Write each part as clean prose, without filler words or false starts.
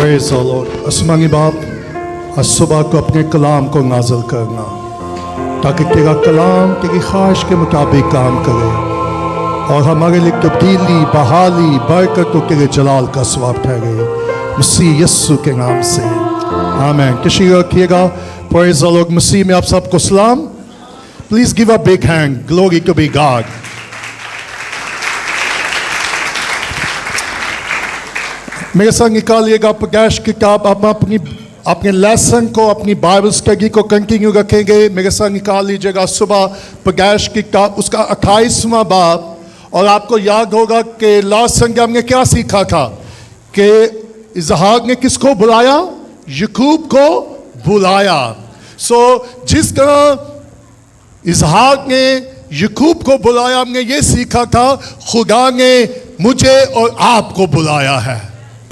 Praise the Lord. आसमानी बाप, आज सुबह को अपने कलाम को नाज़िल करना ताकि तेरा कलाम तेरी ख्वाहिश के मुताबिक काम करे और हमारे लिए तब्दीली, बहाली, बरकत और तेरे जलाल का स्वाब ठहरे, मसीह यस्सु के नाम से आमीन। तशरीफ रखिएगा। Praise the Lord. मसीह में आप सबको सलाम। Please give a big hand. Glory to be God. मेरे साथ निकालिएगा प्रकाश किताब। आप अपने लेसन को, अपनी बाइबल स्टडी को कंटिन्यू रखेंगे। मेरे साथ निकाल लीजिएगा सुबह प्रकाश किताब उसका 28वां बाब। और आपको याद होगा कि लास्ट संडे हमने क्या सीखा था कि इसहाक ने किसको बुलाया? याकूब को बुलाया। जिस तरह इसहाक ने याकूब को बुलाया, हमने ये सीखा था खुदा ने मुझे और आपको बुलाया है।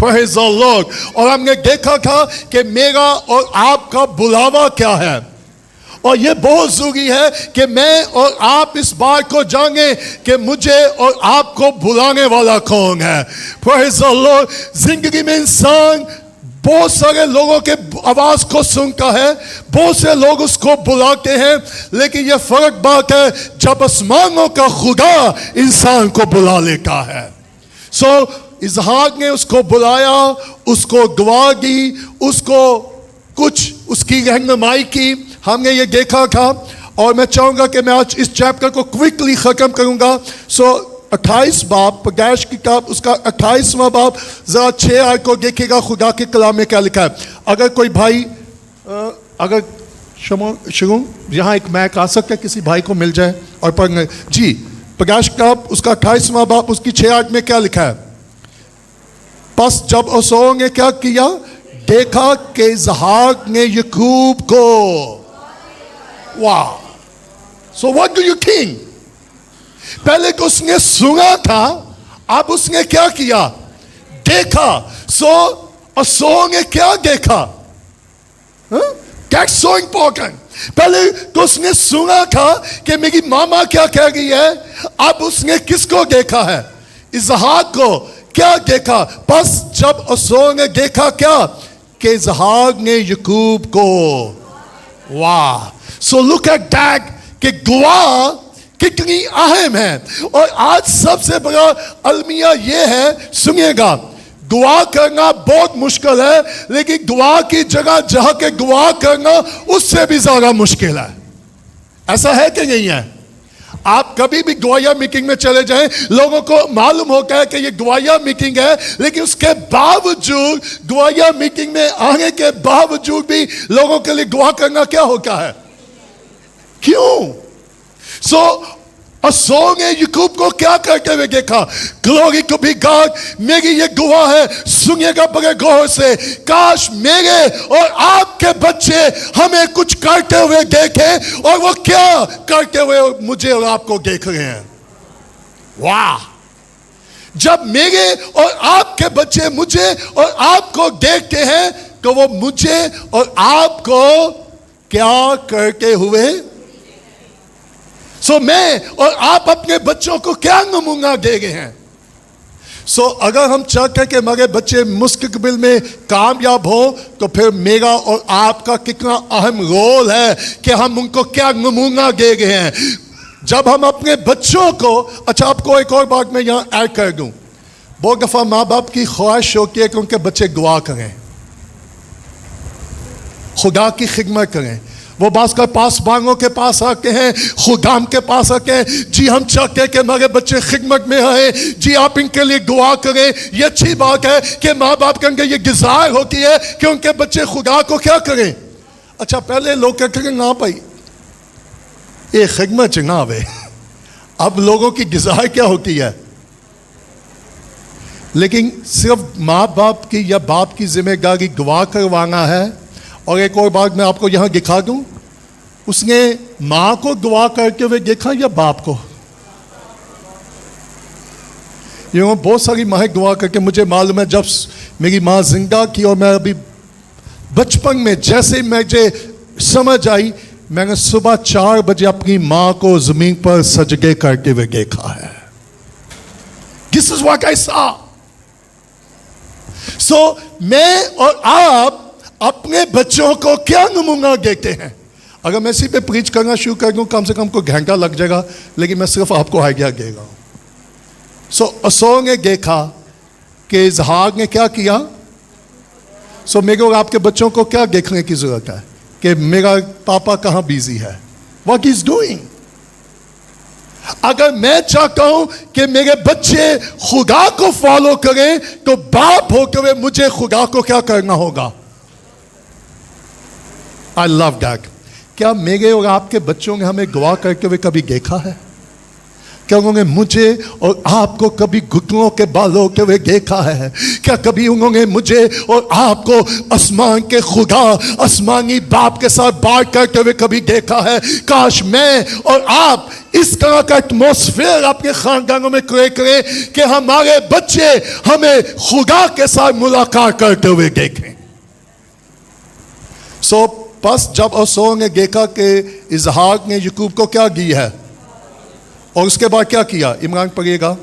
Praise the Lord. और हमने देखा था कि मेरा और आपका बुलावा क्या है। और ये बहुत जरूरी है कि मैं और आप इस बात को जाने कि मुझे और आपको बुलाने वाला कौन है। Praise the Lord. जिंदगी में इंसान बहुत सारे लोगों के आवाज को सुनता है, बहुत से लोग उसको बुलाते हैं, लेकिन ये फर्क बात है जब आसमानों का खुदा इंसान को बुला लेता है। इसहाक ने उसको बुलाया, उसको दुआ दी, उसको कुछ उसकी रहनुमाई की, हमने ये देखा था। और मैं चाहूँगा कि मैं आज इस चैप्टर को क्विकली ख़त्म करूँगा। 28 बाब पैदाइश की किताब उसका 28वां बाब, ज़रा 6 आयत को देखिएगा खुदा के कलाम में क्या लिखा है। अगर कोई भाई अगर शुरू यहाँ एक मैक आ सकता है, किसी भाई को मिल जाए और पढ़ने जी। पैदाइश की किताब उसका 28वां बाब उसकी 6 आयत में क्या लिखा है? बस जब उसो ने क्या किया, देखा कि इसहाक ने याकूब को, वाह। So what do you think? पहले तो उसने सुना था, अब उसने क्या किया? देखा। उसो ने क्या देखा? That's so important. पहले तो उसने सुना था कि मेरी मामा क्या कह रही है, अब उसने किसको देखा है? इसहाक को। क्या देखा? बस जब उसो ने देखा क्या कि इसहाक ने याकूब को, वाह। सो लुक एट दैट कि दुआ कितनी अहम है। और आज सबसे बड़ा अलमिया ये है, सुनिएगा, दुआ करना बहुत मुश्किल है, लेकिन दुआ की जगह जहां के दुआ करना उससे भी ज्यादा मुश्किल है। ऐसा है कि नहीं है? आप कभी भी दुआया मीटिंग में चले जाएं, लोगों को मालूम होता है कि ये दुआया मीटिंग है, लेकिन उसके बावजूद, दुआया मीटिंग में आने के बावजूद भी लोगों के लिए दुआ करना क्या होता है? क्यों? उसो ने याकूब को क्या करते हुए देखा? Glory to be God. मेरी ये दुआ है, सुनिएगा बड़े गौर से, काश मेरे और आपके बच्चे हमें कुछ करते हुए देखें, और वो क्या करते हुए मुझे और आपको देख रहे हैं। वाह। जब मेरे और आपके बच्चे मुझे और आपको देखते हैं तो वो मुझे और आपको क्या करते हुए, मैं और आप अपने बच्चों को क्या नमूना दे रहे हैं? अगर हम चाहते हैं कि हमारे बच्चे मुस्तकबिल में कामयाब हो, तो फिर मेरा और आपका कितना अहम रोल है कि हम उनको क्या नमूना दे रहे हैं। जब हम अपने बच्चों को, अच्छा आपको एक और बात मैं यहाँ ऐड कर दूं, बहुत दफा माँ बाप की ख्वाहिश होती है कि उनके बच्चे दुआ करें, खुदा की खिदमत करें। वो बास का पासबानों के पास आके हैं, खुदाम के पास आके हैं, जी हम चाहते हैं कि हमारे बच्चे खिदमत में आए, जी आप इनके लिए दुआ करें। ये अच्छी बात है कि माँ बाप के अंदर ये डिजायर होती है कि उनके बच्चे खुदा को क्या करें। अच्छा पहले लोग कहते हैं ना भाई ये खिदमत ना आवे, अब लोगों की डिजायर क्या होती है? लेकिन सिर्फ माँ बाप की या बाप की जिम्मेदारी दुआ करवाना है। और एक और बात मैं आपको यहां दिखा दूं, उसने मां को दुआ करते हुए देखा या बाप को? ये बहुत सारी माँ दुआ करके, मुझे मालूम है जब मेरी माँ जिंदा थी और मैं अभी बचपन में जैसे मुझे समझ आई, मैंने सुबह 4 बजे अपनी माँ को जमीन पर सजदे करते हुए देखा है। This is what I saw. सो मैं और आप अपने बच्चों को क्या नमूना देते हैं? अगर मैं इसी पे प्रीच करना शुरू कर दूं कम से कम को घंटा लग जाएगा, लेकिन मैं सिर्फ आपको आइडिया देगा। सो असोर ने देखा कि इजहाक ने क्या किया। सो मेरे और आपके बच्चों को क्या देखने की जरूरत है कि मेरा पापा कहाँ बिजी है, व्हाट इज डूइंग। अगर मैं चाहता हूं कि मेरे बच्चे खुदा को फॉलो करें तो बाप होकर मुझे खुदा को क्या करना होगा? I love that. क्या मेरे और आपके बच्चों ने हमें गवाह करके हुए कभी देखा है? क्या उन्होंने मुझे और आपको कभी घुटनों के बाल होते हुए देखा है? क्या कभी उन्होंने मुझे और आपको आसमान के खुदा, आसमानी बाप के साथ बात करते हुए कभी देखा है? काश मैं और आप इस तरह का एटमॉस्फेयर अपने खानदानों में क्रिएट करें कि हमारे बच्चे हमें खुदा के साथ मुलाकात करते हुए देखें। सो बस जब असोर ने देखा कि इजहाक ने याकूब को क्या दी है, और उसके बाद क्या किया? इमरान पढ़िएगा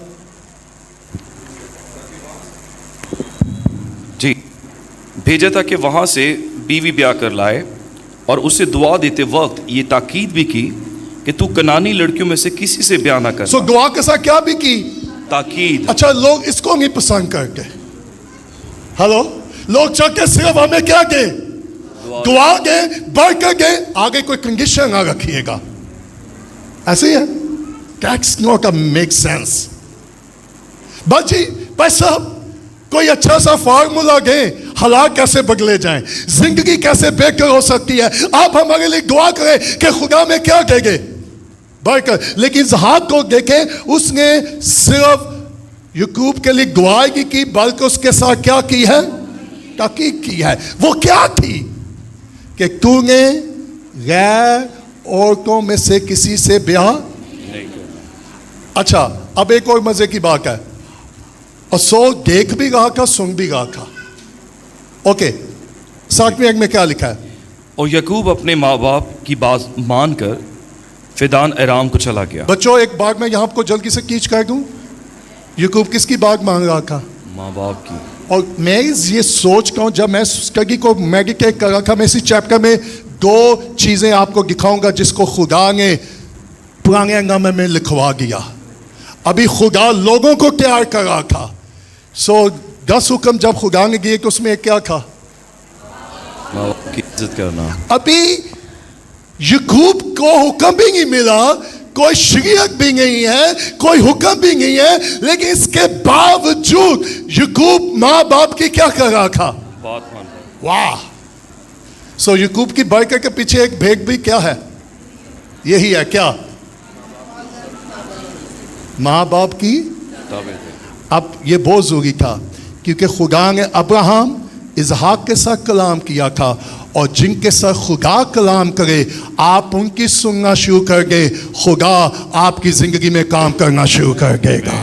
जी। भेजा था कि वहां से बीवी ब्याह कर लाए और उसे दुआ देते वक्त ये ताकीद भी की कि तू कनानी लड़कियों में से किसी से ब्याह ना कर। सो दुआ के साथ क्या भी की? ताकीद। अच्छा, लोग इसको नहीं पसंद करते। हेलो, लोग चाहते सिर्फ हमें क्या दे? दुआ दे, बढ़कर दे, आगे कोई कंडीशन ना रखिएगा। ऐसे ही है। That's not a make sense। बाजी भाई साहब, कोई अच्छा सा फार्मूला दे, हालात कैसे बदले जाएं, जिंदगी कैसे बेहतर हो सकती है। आप हमारे लिए दुआ करें कि खुदा में क्या देंगे बढ़कर। लेकिन इजहाक को देखे, उसने सिर्फ याकूब के लिए दुआ ही की, बल्कि उसके साथ क्या की है? ताकीद की है। वो क्या थी? कि तूने गैर औरतों में से किसी से ब्याह। अच्छा, अब एक और मजे की बात है, असोर देख भी रहा था, सुन भी रहा था। ओके, 7वें अंग में क्या लिखा है? और याकूब अपने माँ बाप की बात मानकर फिदान अराम को चला गया। बच्चों, एक बात मैं यहां आपको जल्दी से कीच कर दूं। याकूब किसकी बात मान रहा था? माँ बाप की। और मैं ये सोच रहा हूं, जब मैं स्टडी को मेडिटेट कर रहा था, मैं इसी चैप्टर में 2 चीजें आपको दिखाऊंगा जिसको खुदा ने पुराने नामे में लिखवा दिया। अभी खुदा लोगों को तैयार कर रहा था। सो 10 हुक्म जब खुदा ने दिए तो उसमें क्या था? माँ बाप की इज्जत करना। अभी याकूब को हुक्म भी नहीं मिला, कोई शरीयत भी नहीं है, कोई हुक्म भी नहीं है, लेकिन इसके बावजूद याकूब माँ बाप की क्या कर रहा था? बात मान रहा। वाह। सो याकूब की बरकत के पीछे एक भेद भी क्या है? यही है क्या? माँ बाप की। अब ये बहुत जरूरी था क्योंकि खुदा ने अब्राहम इजहाक के साथ कलाम किया था, और जिनके साथ खुदा कलाम करे आप उनकी सुनना शुरू कर गए, खुदा आपकी जिंदगी में काम करना शुरू कर देगा।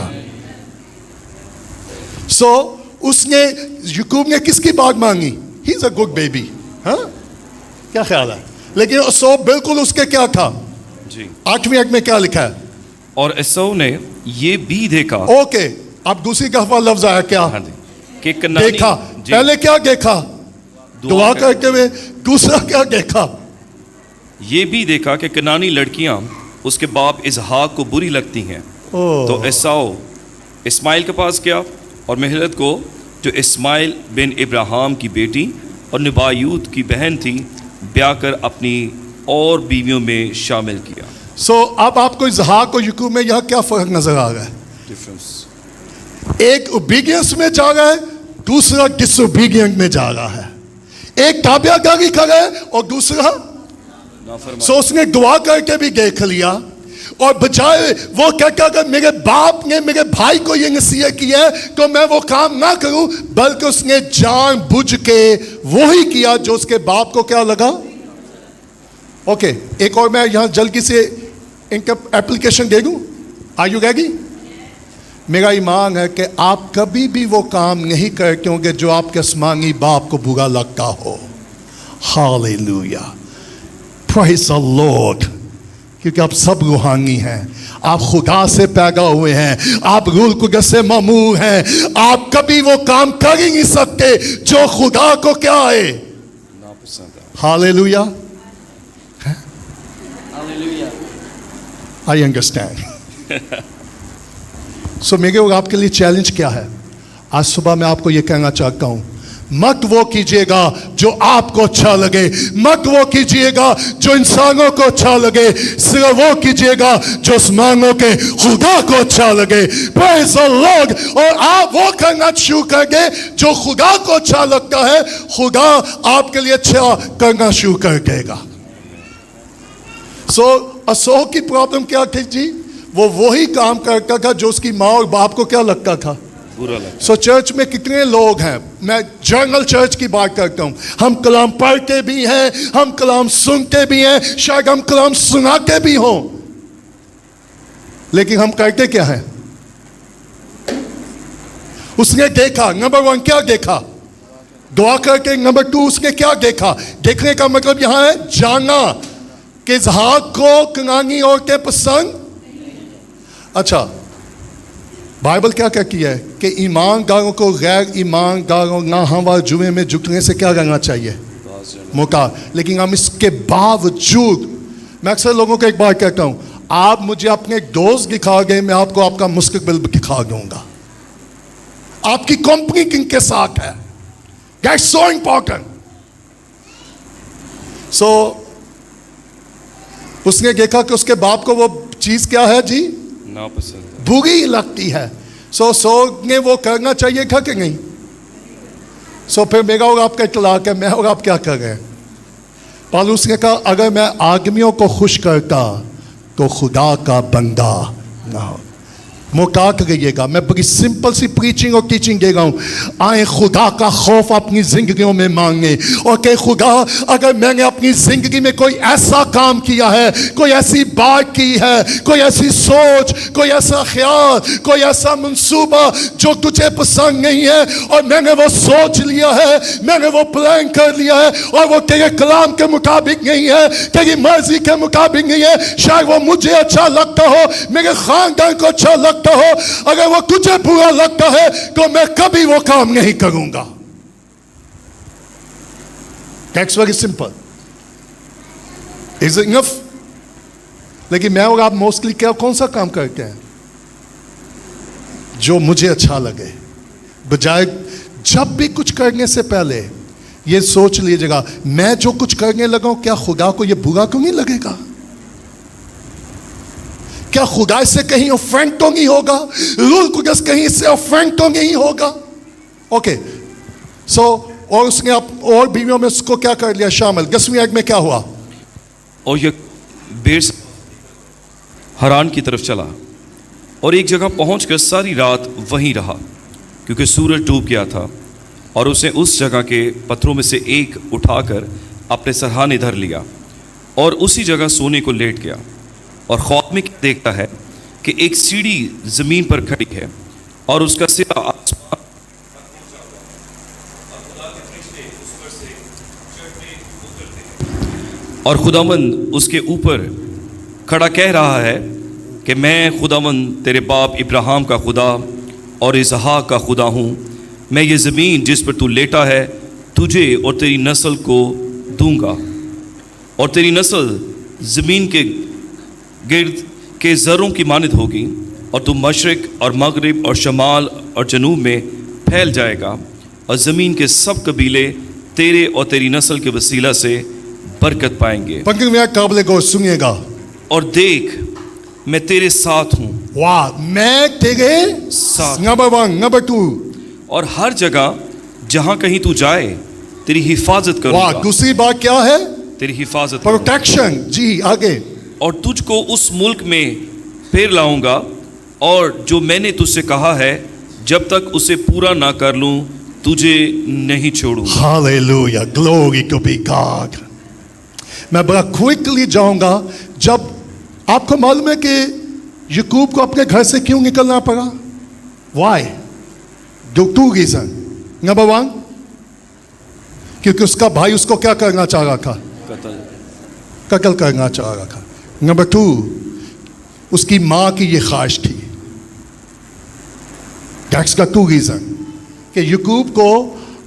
सो उसने, याकूब ने किसकी बात मांगी? He is a good baby. हाँ, क्या ख्याल है? लेकिन सो बिल्कुल उसके क्या था जी? 8वें अंग में क्या लिखा है? और एसाव ने ये भी देखा। ओके, अब दूसरी दफा लफ्ज आया क्या? हाँ जी, कि कनानी देखा। जी। पहले क्या देखा? दुआ करते हुए। दूसरा क्या देखा? ये भी देखा कि कनानी लड़कियां उसके बाप इजहाक को बुरी लगती हैं। तो एसाव इस्माइल के पास गया और महलत को, जो इस्माइल बिन इब्राहिम की बेटी और नबायूत की बहन थी, ब्याह कर अपनी और बीवियों में शामिल किया। सो अब आपको इजहाक और याकूब में यह क्या फर्क नजर आ रहा है? डिफरेंस। एक ओबीडियंस में जा रहा है, दूसरा डिसोबीडियंट में जा रहा है। एक ताबियादारी कर रहा है और दूसरा सो उसने दुआ करके भी देख लिया, और बजाय वो कहता अगर मेरे बाप ने मेरे भाई को ये नसीहत की है तो मैं वो काम ना करूं, बल्कि उसने जानबूझ के वही किया जो उसके बाप को क्या लगा। ओके, एक और मैं यहां जल्दी से इनका एप्लीकेशन दे दूं। Are you ready? मेरा ईमान है कि आप कभी भी वो काम नहीं करते होंगे जो आपके आसमानी बाप को बुरा लगता हो। Hallelujah, praise the Lord. क्योंकि आप सब रूहानी हैं, आप खुदा से पैदा हुए हैं, आप रूह कुदस से ममूर हैं। आप कभी वो काम कर ही नहीं सकते जो खुदा को क्या है। नापसंद है। Hallelujah, Hallelujah. I understand. सो मेरे और आपके लिए चैलेंज क्या है? आज सुबह मैं आपको यह कहना चाहता हूं, मत वो कीजिएगा जो आपको अच्छा लगे, मत वो कीजिएगा जो इंसानों को अच्छा लगे, सिर्फ वो कीजिएगा जो आसमानों के खुदा को अच्छा लगे। Praise the Lord. और आप वो करना शुरू करेंगे जो खुदा को अच्छा लगता है, खुदा आपके लिए अच्छा करना शुरू कर देगा। सो असो की प्रॉब्लम क्या थी जी? वो वही काम करता था जो उसकी माँ और बाप को क्या लगता था, बुरा लगा। सो चर्च में कितने लोग हैं, मैं जनरल चर्च की बात करता हूं, हम कलाम पढ़ते भी हैं, हम कलाम सुनते भी हैं, शायद हम कलाम सुनाते भी हों, लेकिन हम करते क्या हैं? उसने देखा, नंबर 1 क्या देखा? दुआ करके। नंबर 2 उसने क्या देखा? देखने का मतलब यहां है जाना कि इसहाक को कनानी औरतें पसंद। अच्छा, बाइबल क्या कहती है कि ईमानदारों को गैर ईमानदारों ना हवा जुए में झुकने से क्या करना चाहिए? मौका। लेकिन हम इसके बावजूद, मैं अक्सर लोगों को एक बात कहता हूं, आप मुझे अपने दोस्त दिखा गए, मैं आपको आपका मुस्तकबिल दिखा दूंगा। आपकी कंपनी किनके साथ है, दैट्स सो इंपॉर्टेंट। सो उसने देखा कि उसके बाप को वो चीज क्या है जी, नापसंद है। बुरी लगती है। सो ने वो करना चाहिए था कि नहीं? सो फिर मेरा और आपका इतलाक है, मैं और आप क्या कर रहे हैं? पौलुस ने कहा अगर मैं आदमियों को खुश करता तो खुदा का बंदा ना हो। मोटा करिएगा, मैं बड़ी सिंपल सी प्रीचिंग और टीचिंग दे रहा हूं। आए खुदा का खौफ अपनी जिंदगियों में मांगे और कहे खुदा अगर मैंने अपनी जिंदगी में कोई ऐसा काम किया है, कोई ऐसी बात की है, कोई ऐसी सोच, कोई ऐसा ख्याल, कोई ऐसा मंसूबा जो तुझे पसंद नहीं है और मैंने वो सोच लिया है, मैंने वो प्लान कर लिया है और वो तेरे कलाम के मुताबिक नहीं है, तेरी मर्जी के मुताबिक नहीं है, शायद वो मुझे अच्छा लगता हो, मेरे खानदान को अच्छा लगता हो, अगर वो तुझे बुरा लगता है तो मैं कभी वो काम नहीं करूंगा। That's very simple. Is it enough? लेकिन मैं और आप मोस्टली क्या कौन सा काम करते हैं? जो मुझे अच्छा लगे, बजाय जब भी कुछ करने से पहले ये सोच लीजिएगा मैं जो कुछ करने लगा हूं क्या खुदा को ये बुरा क्यों नहीं लगेगा? क्या खुदा इससे कहीं ऑफेंड तो नहीं होगा? रूल कुदस कहीं इससे ऑफेंड तो नहीं होगा? ओके, सो और उसने और बीवियों में उसको क्या कर लिया शामिल। 10वीं आयत में क्या हुआ? और यह बेर से हरान की तरफ चला और एक जगह पहुंचकर सारी रात वहीं रहा क्योंकि सूरज डूब गया था। और उसने उस जगह के पत्थरों में से एक उठाकर अपने सरहाने धर लिया और उसी जगह सोने को लेट गया। और ख्वाब में देखता है कि एक सीढ़ी जमीन पर खड़ी है और उसका सिरा आसमान और खुदावंद उसके ऊपर खड़ा कह रहा है कि मैं खुदावंद तेरे बाप इब्राहिम का खुदा और इसहाक का खुदा हूँ। मैं ये ज़मीन जिस पर तू लेटा है तुझे और तेरी नस्ल को दूंगा और तेरी नस्ल ज़मीन के गिर्द के ज़रों की मानद होगी और तू मशरिक और मगरिब और शमाल और जनूब में फैल जाएगा और ज़मीन के सब कबीले तेरे और तेरी नस्ल के वसीला से बरकत पाएंगे। पंक्ति में काबिल गौर सुनिएगा। और देख मैं तेरे साथ हूँ। वाह, मैं तेरे साथ। नंबर 1, नंबर 2, और हर जगह जहाँ कहीं तू जाए तेरी हिफाजत वाह, करूँगा। दूसरी बात क्या है? तेरी हिफाजत करूँगा। प्रोटेक्शन। जी आगे। और तुझको उस मुल्क में फेर लाऊंगा और जो मैंने तुझसे कहा है जब तक उसे पूरा ना कर लूं तुझे नहीं छोड़ूंगा। Hallelujah, glory to be God. मैं बड़ा क्विकली जाऊंगा। जब आपको मालूम है कि याकूब को अपने घर से क्यों निकलना पड़ा? वाई? To reason. नंबर 1, क्योंकि उसका भाई उसको क्या करना चाह रहा था? कत्ल करना चाह रहा था। नंबर 2, उसकी माँ की ये ख्वाहिश थी। दैट्स का 2 रीजन कि याकूब को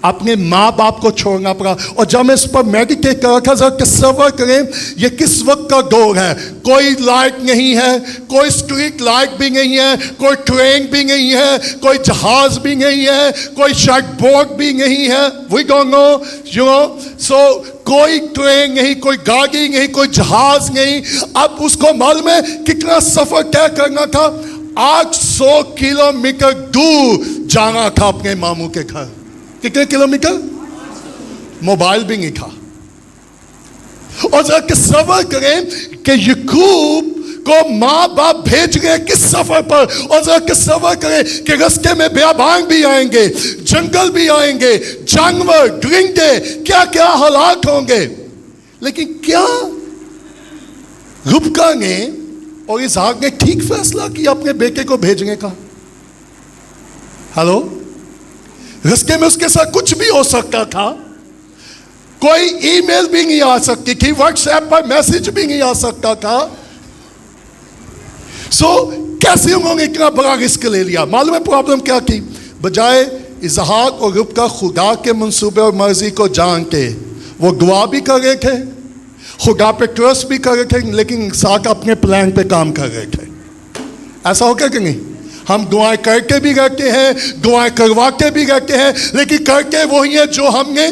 अपने माँ बाप को छोड़ना पड़ा। और जब मैं इस पर मेडिटेट कर रखा जरा तसव्वुर करें ये किस वक्त का दौर है। कोई लाइट नहीं है, कोई स्ट्रीट लाइट भी नहीं है, कोई ट्रेन भी नहीं है, कोई जहाज भी नहीं है, कोई शायद बोट भी नहीं है। We don't know, you know. So कोई ट्रेन नहीं, कोई गाड़ी नहीं, कोई जहाज नहीं। अब उसको मालूम है कितना सफर तय करना था। 800 किलोमीटर दूर जाना था अपने मामू के घर। कितने किलोमीटर? मोबाइल भी नहीं था। और जरा तसव्वुर करें कि याकूब को माँ बाप भेज गए किस सफर पर। और जरा तसव्वुर करें कि रास्ते में बेबान भी आएंगे, जंगल भी आएंगे, जानवर, ड्रिंके, क्या क्या हालात होंगे। लेकिन क्या रुबका ने और इसहाक ने ठीक फैसला किया अपने बेटे को भेजने का? हेलो, रास्ते में उसके साथ कुछ भी हो सकता था। कोई ईमेल भी नहीं आ सकती थी, व्हाट्सएप पर मैसेज भी नहीं आ सकता था। कैसे उन्होंने इतना बड़ा रिस्क ले लिया? मालूम है प्रॉब्लम क्या थी? बजाय इसहाक और रुबका खुदा के मंसूबे और मर्जी को जान के वो दुआ भी कर रहे थे, खुदा पे ट्रस्ट भी कर रहे थे, लेकिन इसहाक अपने प्लान पे काम कर रहे थे। ऐसा हो क्या कि नहीं? हम दुआएं करके भी रहते हैं, दुआएं करवाते भी रहते हैं, लेकिन करके वही है जो हमने।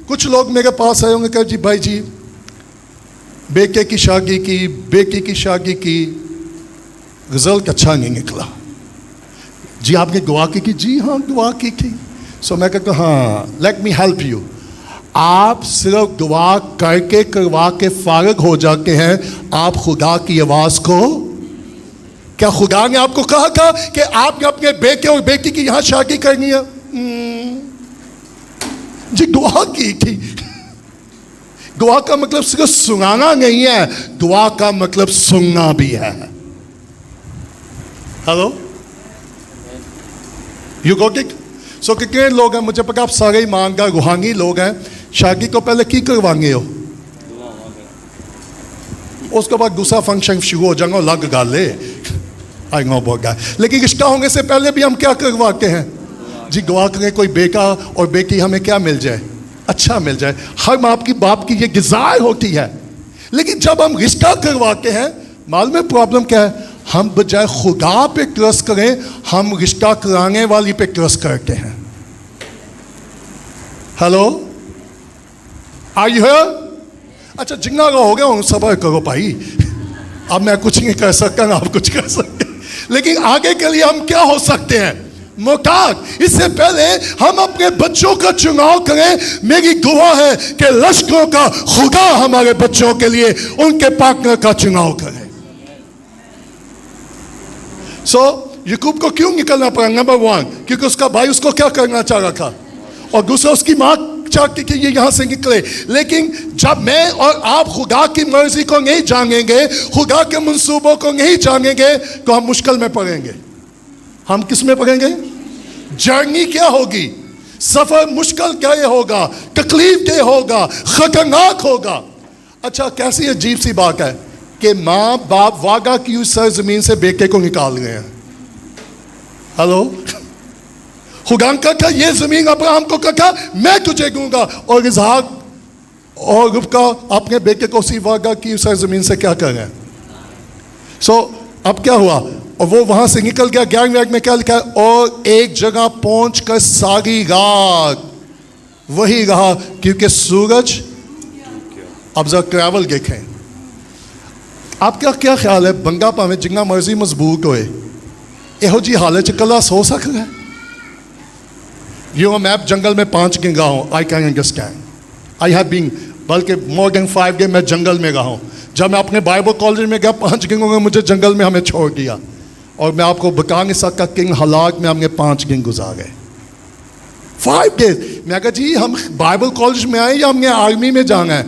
कुछ लोग मेरे पास आए होंगे, कह जी भाई जी बेटे की शादी की, बेटी की शादी की, रिजल्ट अच्छा नहीं निकला। जी आपने दुआ की? जी हाँ दुआ की थी। सो मैं कहता हाँ, लेट मी हेल्प यू। आप सिर्फ दुआ करके करवा के फारिग हो जाते हैं, आप खुदा की आवाज को। क्या खुदा ने आपको कहा था कि आपने अपने बेटे और बेटी की यहां शादी करनी है? जी दुआ की थी। दुआ का मतलब सिर्फ सुनाना नहीं है, दुआ का मतलब सुनना भी है। Hello, you got it? So कितने लोग हैं, मुझे पता आप सारे ईमानदार रूहानी लोग हैं, शादी को पहले की करवाएंगे हो, उसके बाद दूसरा फंक्शन शुरू हो जाएगा, लग गाले आई नो बहुत गाय। लेकिन रिश्ता होने से पहले भी हम क्या करवाते हैं? जी दुआ करें कोई बेटा और बेटी हमें क्या मिल जाए, अच्छा मिल जाए। हर माँ की बाप की ये गिज़ार होती है। लेकिन जब हम रिश्ता करवाते हैं, मालूम है प्रॉब्लम क्या है? हम बजाय खुदा पे ट्रस्ट करें, हम रिश्ता कराने वाली पे ट्रस्ट करते हैं। Hello, are you here? अच्छा जिंगा हो गया हूँ, सब्र करो भाई, अब मैं कुछ नहीं कर सकता ना आप कुछ कर सकते। लेकिन आगे के लिए हम क्या हो सकते हैं? मोहताज। इससे पहले हम अपने बच्चों का चुनाव करें। मेरी दुआ है कि लश्करों का खुदा हमारे बच्चों के लिए उनके पार्टनर का चुनाव करे। याकूब को क्यों निकलना पड़ा? नंबर 1, क्योंकि उसका भाई उसको क्या करना चाह रहा था, और दूसरा उसकी माँ चाहती कि ये यहां से निकले। लेकिन जब मैं और आप खुदा की मर्जी को नहीं जानेंगे, खुदा के मंसूबों को नहीं जानेंगे, तो हम मुश्किल में पड़ेंगे। हम किस में पड़ेंगे? जर्नी क्या होगी, सफर मुश्किल क्या होगा, तकलीफ क्या होगा, खतरनाक होगा। अच्छा कैसी अजीब सी बात है कि माँ बाप वादा की उस सरजमीन से बेटे को निकाल गए हैं। हेलो, खुदा का था ये जमीन अब्राहम को कहा मैं तुझे दूंगा, और इसहाक और रुबका अपने बेटे को उसी वादा की उस जमीन से क्या कर रहे हैं? अब क्या हुआ? और वो वहां से निकल गया। 11वें आयत में क्या लिखा है? और एक जगह पहुंचकर सारी रात वही रहा, क्योंकि सूरज। अब जरा ट्रैवल देखें, आपका क्या ख्याल है? बंगा भावें जिंगा मर्जी मजबूत होए, यहो जी हालत कला सो सकता है? मैं जंगल में 5 दिन रहा हूँ, I can understand. I have been, बल्कि मोर देन 5 डे मैं जंगल में रहा हूँ। जब मैं अपने बाइबल कॉलेज में गया 5 दिन में मुझे जंगल में हमें छोड़ दिया, और मैं आपको बता नहीं सकता किन हालात में हमने 5 दिन गुजारे। 5 डेज। मैं कहा जी हम बाइबल कॉलेज में आए या हमने आर्मी में जाना है?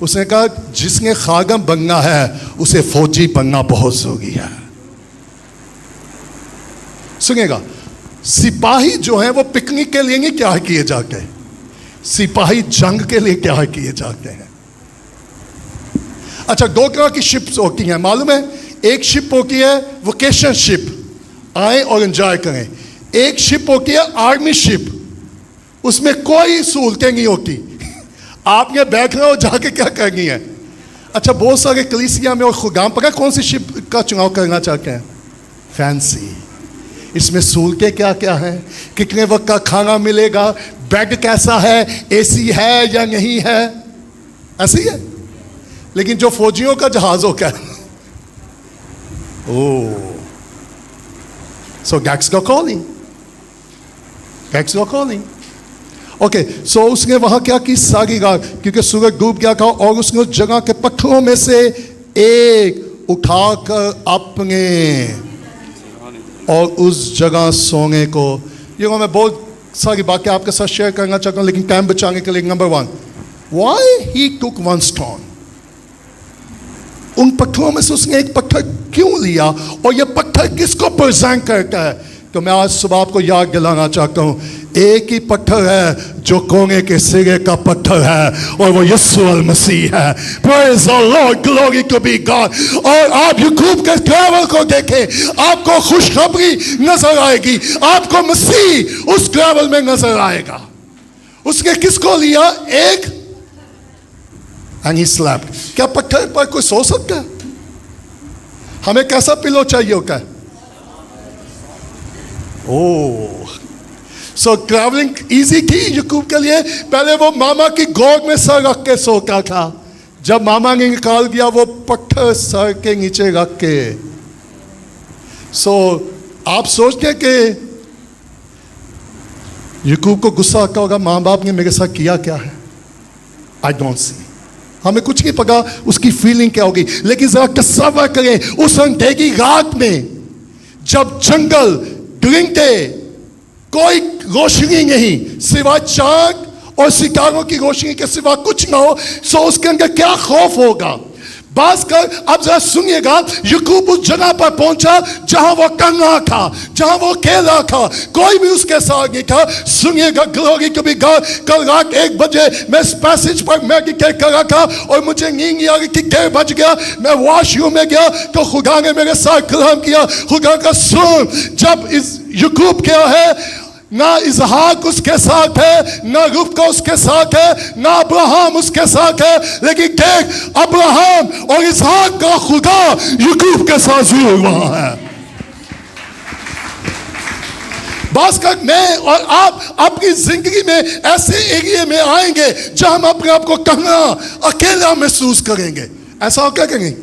उसने कहा जिसने खागम बनना है उसे फौजी बनना बहुत जरूरी है। सुनिएगा, सिपाही जो है वो पिकनिक के लिए नहीं तैयार किए जाते हैं, सिपाही जंग के लिए तैयार किए जाते हैं। अच्छा, दो तरह की शिप्स होती हैं मालूम है। एक शिप होती है वोकेशन शिप, आए और एंजॉय करें। एक शिप होती है आर्मी शिप, उसमें कोई सहूलतें नहीं होती, आपने बैठना और जाके क्या करनी है। अच्छा, बहुत सारे कलीसिया में और खुदाम पता कौन सी शिप का चुनाव करना चाहते हैं? फैंसी। इसमें सहूलतें क्या क्या हैं, कितने वक्त का खाना मिलेगा, बेड कैसा है, एसी है या नहीं है, ऐसे ही है। लेकिन जो फौजियों का जहाज होगा, ओह, सो गैक्स का कॉलिंग, गैक्स का कॉलिंग। ओके, सो उसने वहां क्या की, सारी रात, क्योंकि सूरज डूब गया था, और उसने उस जगह के पत्थरों में से एक उठाकर अपने और उस जगह सोने को। ये मैं बहुत सारी बातें आपके साथ शेयर करना चाहता हूं, लेकिन टाइम बचाने के लिए number 1, why he took one stone. उन पत्थरों में से उसने एक पत्थर क्यों लिया, और ये पत्थर किसको प्रेजेंट करता है? तो मैं आज सुबह आपको याद दिलाना चाहता हूं, एक ही पत्थर है जो कोने के सिरे का पत्थर है, और वो यीशु मसीह है। Praise the Lord, glory to be God। और आप याकूब के ट्रैवल को देखें, आपको खुशखबरी नजर आएगी, आपको मसीह उस ट्रैवल में नजर आएगा। उसने किसको लिया? एक, and he slept। क्या पत्थर पर कोई सो सकता है? हमें कैसा पिलो चाहिए होता है? ओह, सो ट्रैवलिंग इजी थी याकूब के लिए। पहले वो मामा की गोद में सर रख के सोता था, जब मामा ने निकाल दिया वो पत्थर सर के नीचे रख के। सो आप सोचते कि याकूब को गुस्सा आता होगा, माँ बाप ने मेरे साथ किया क्या है? आई डोंट सी, हमें कुछ नहीं पता उसकी फीलिंग क्या होगी। लेकिन जरा तसव्वुर करें, उस अंधेरी रात में जब जंगल ढूंढते, कोई रोशनी नहीं सिवाय चांद और सितारों की रोशनी के सिवा कुछ ना हो, सो उसके अंदर क्या खौफ होगा? बात कर, अब जरा सुनिएगा, याकूब उस जगह पर पहुंचा जहां वो कंगा था, जहां वो अकेला था, कोई भी उसके साथ नहीं था। सुनिएगा, ग्लोरी टू बी गॉड। कल रात 1 बजे मैं इस पैसेज पर मेडिटेट कर रहा था, और मुझे नींद नहीं आ रही थी, 1:30 बज गया। मैं वॉशरूम में गया तो खुदा ने मेरे साथ कलाम किया। खुदा का सुन, जब इस याकूब क्या है, ना इसहाक उसके साथ है, ना रुबका उसके साथ है, ना अब्राहम उसके साथ है, लेकिन देख, अब्राहम और इसहाक का खुदा याकूब के साथ जरूर वहां है। बस कर, मैं और आप अपनी जिंदगी में ऐसे एरिया में आएंगे जहां हम अपने आप को कहना अकेला महसूस करेंगे। ऐसा हो क्या करेंगे?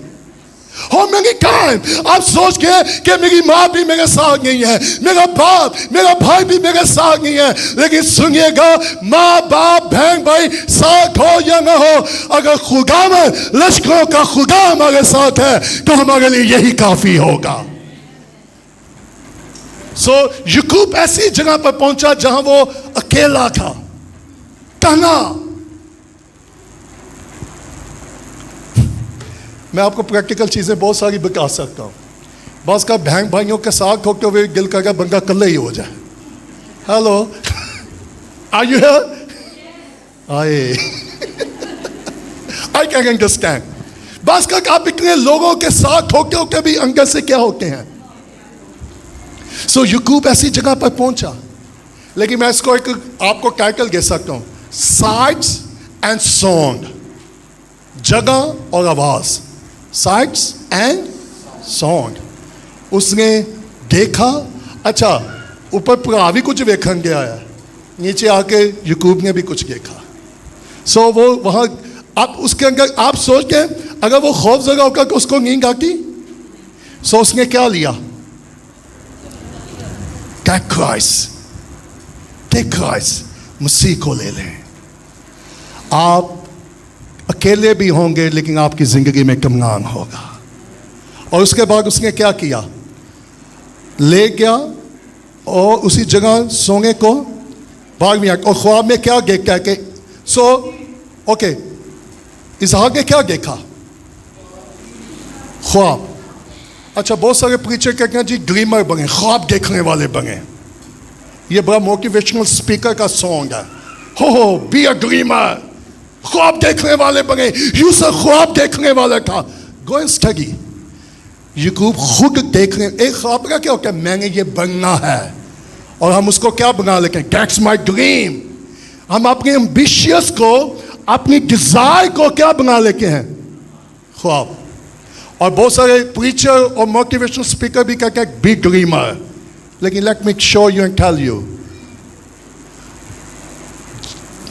हो मेरी टाइम आप सोच के कि मेरी माँ भी मेरे साथ नहीं है, मेरा बाप मेरा भाई भी मेरे साथ नहीं है। लेकिन सुनिएगा, माँ बाप बहन भाई साथ हो या ना हो, अगर खुदा में लश्करों का खुदा हमारे साथ है तो हमारे लिए यही काफी होगा। सो याकूब ऐसी जगह पर पहुंचा जहां वो अकेला था, कहना। मैं आपको प्रैक्टिकल चीज़ें बहुत सारी बता सकता हूँ। बस का बहन भाइयों के साथ होते हुए दिल का बंदा कल ही हो जाए। Hello, are you here? आए, आई कैन अंडरस्टैंड। बस का आप इतने लोगों के साथ होते होते भी अंदर से क्या होते हैं। सो याकूब ऐसी जगह पर पहुंचा, लेकिन मैं इसको एक आपको टाइटल दे सकता हूँ, साइट्स एंड सॉन्ग। जगह और आवाज, साइट्स एंड सॉन्ग। उसने देखा, अच्छा ऊपर पूरा भी कुछ देखन गया है, नीचे आके याकूब ने भी कुछ देखा। सो वो वहाँ आप उसके अंदर आप सोचते हैं अगर वो खौफ जगह होगा तो उसको नींद आती। सो उसने क्या लिया? क्राइस्ट, मसीह को ले लें। आप अकेले भी होंगे लेकिन आपकी जिंदगी में इत्मीनान होगा। और उसके बाद उसने क्या किया? ले गया और उसी जगह सोने को भाग में। और ख्वाब में क्या देखता है कि ओके, इसहाक ने क्या देखा? ख्वाब। अच्छा, बहुत सारे प्रीचर कहते हैं जी ड्रीमर बने, ख्वाब देखने वाले बने। ये बड़ा मोटिवेशनल स्पीकर का सॉन्ग है, हो बी अ ड्रीमर। ख्वाब देखने वाले बने। यूसुफ ख्वाब देखने वाला था। Go and study. याकूब खुद देखने, एक ख्वाब का क्या होता है, मैंने ये बनना है, और हम उसको क्या बना लेते हैं, दैट्स माय ड्रीम। हम अपने एम्बिशियस को, अपनी डिजायर को क्या बना लेते हैं, ख्वाब। और बहुत सारे प्रीचर और मोटिवेशनल स्पीकर भी कहते हैं बी ड्रीमर, लेकिन let me show you and tell you,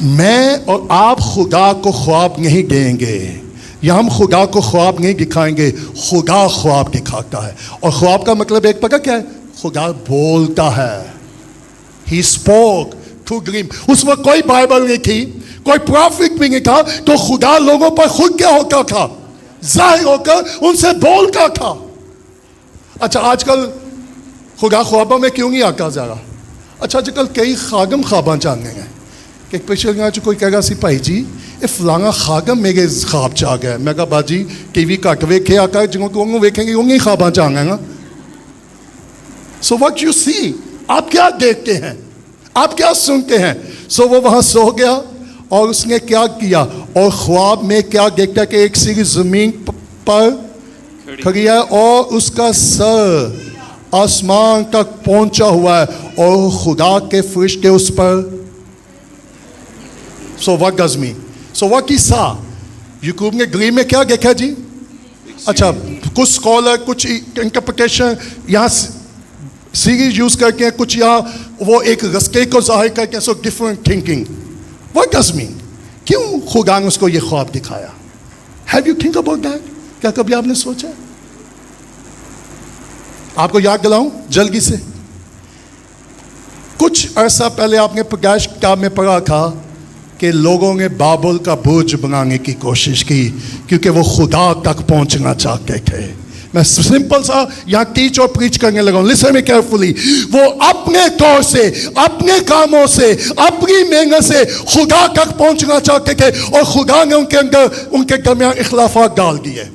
मैं और आप खुदा को ख्वाब नहीं देंगे, या हम खुदा को ख्वाब नहीं दिखाएंगे, खुदा ख्वाब दिखाता है। और ख्वाब का मतलब एक पता क्या है, खुदा बोलता है। He spoke through dream. उसमें कोई बाइबल नहीं थी, कोई प्रॉफिट भी नहीं था, तो खुदा लोगों पर खुद क्या होता था, जाहिर होकर उनसे बोलता था। अच्छा, आजकल खुदा ख्वाबों में क्यों नहीं आता जरा? अच्छा, आजकल कई खागम ख्वाबां जानने हैं कि पिछले जो कोई कहेगा सी भाई जी ये फलाना खागम मेरे ख्वाब च आ गया। मैं कहा बाजी टीवी घट वेखे आकर जिन्होंने वेखेंगे उन्हीं ख्वाबा च आएगा। सो व्हाट यू सी, आप क्या देखते हैं, आप क्या सुनते हैं। सो वो वहां सो गया और उसने क्या किया, और ख्वाब में क्या देखता कि एक सीधी जमीन पर खड़ी है और उसका सर आसमान तक पहुंचा हुआ है और खुदा के फरिश्ते उस पर। So what does mean? So what he saw? याकूब ने ड्रीम में क्या देखा जी? अच्छा, कुछ स्कॉलर, कुछ इंटरप्रिटेशन यहाँ सीरीज यूज करके हैं, कुछ यहाँ वो एक रस्ते को जाहिर करके हैं। So different thinking. What does mean? क्यों खुदा ने उसको ये ख्वाब दिखाया? Have you think about that? क्या कभी आपने सोचा? आपको याद दिलाऊं जल्दी से। कुछ अरसा पहले आपने प्रकाश किताब में पढ़ा था कि लोगों ने बाबुल का बुर्ज बनाने की कोशिश की क्योंकि वो खुदा तक पहुंचना चाहते थे। मैं सिंपल सा यहाँ टीच और प्रीच करने लगा हूँ, लिसन मी केयरफुली। वो अपने तौर से, अपने कामों से, अपनी मेहनत से खुदा तक पहुंचना चाहते थे और खुदा ने उनके अंदर, उनके दरमियान इख्लाफात डाल दिए।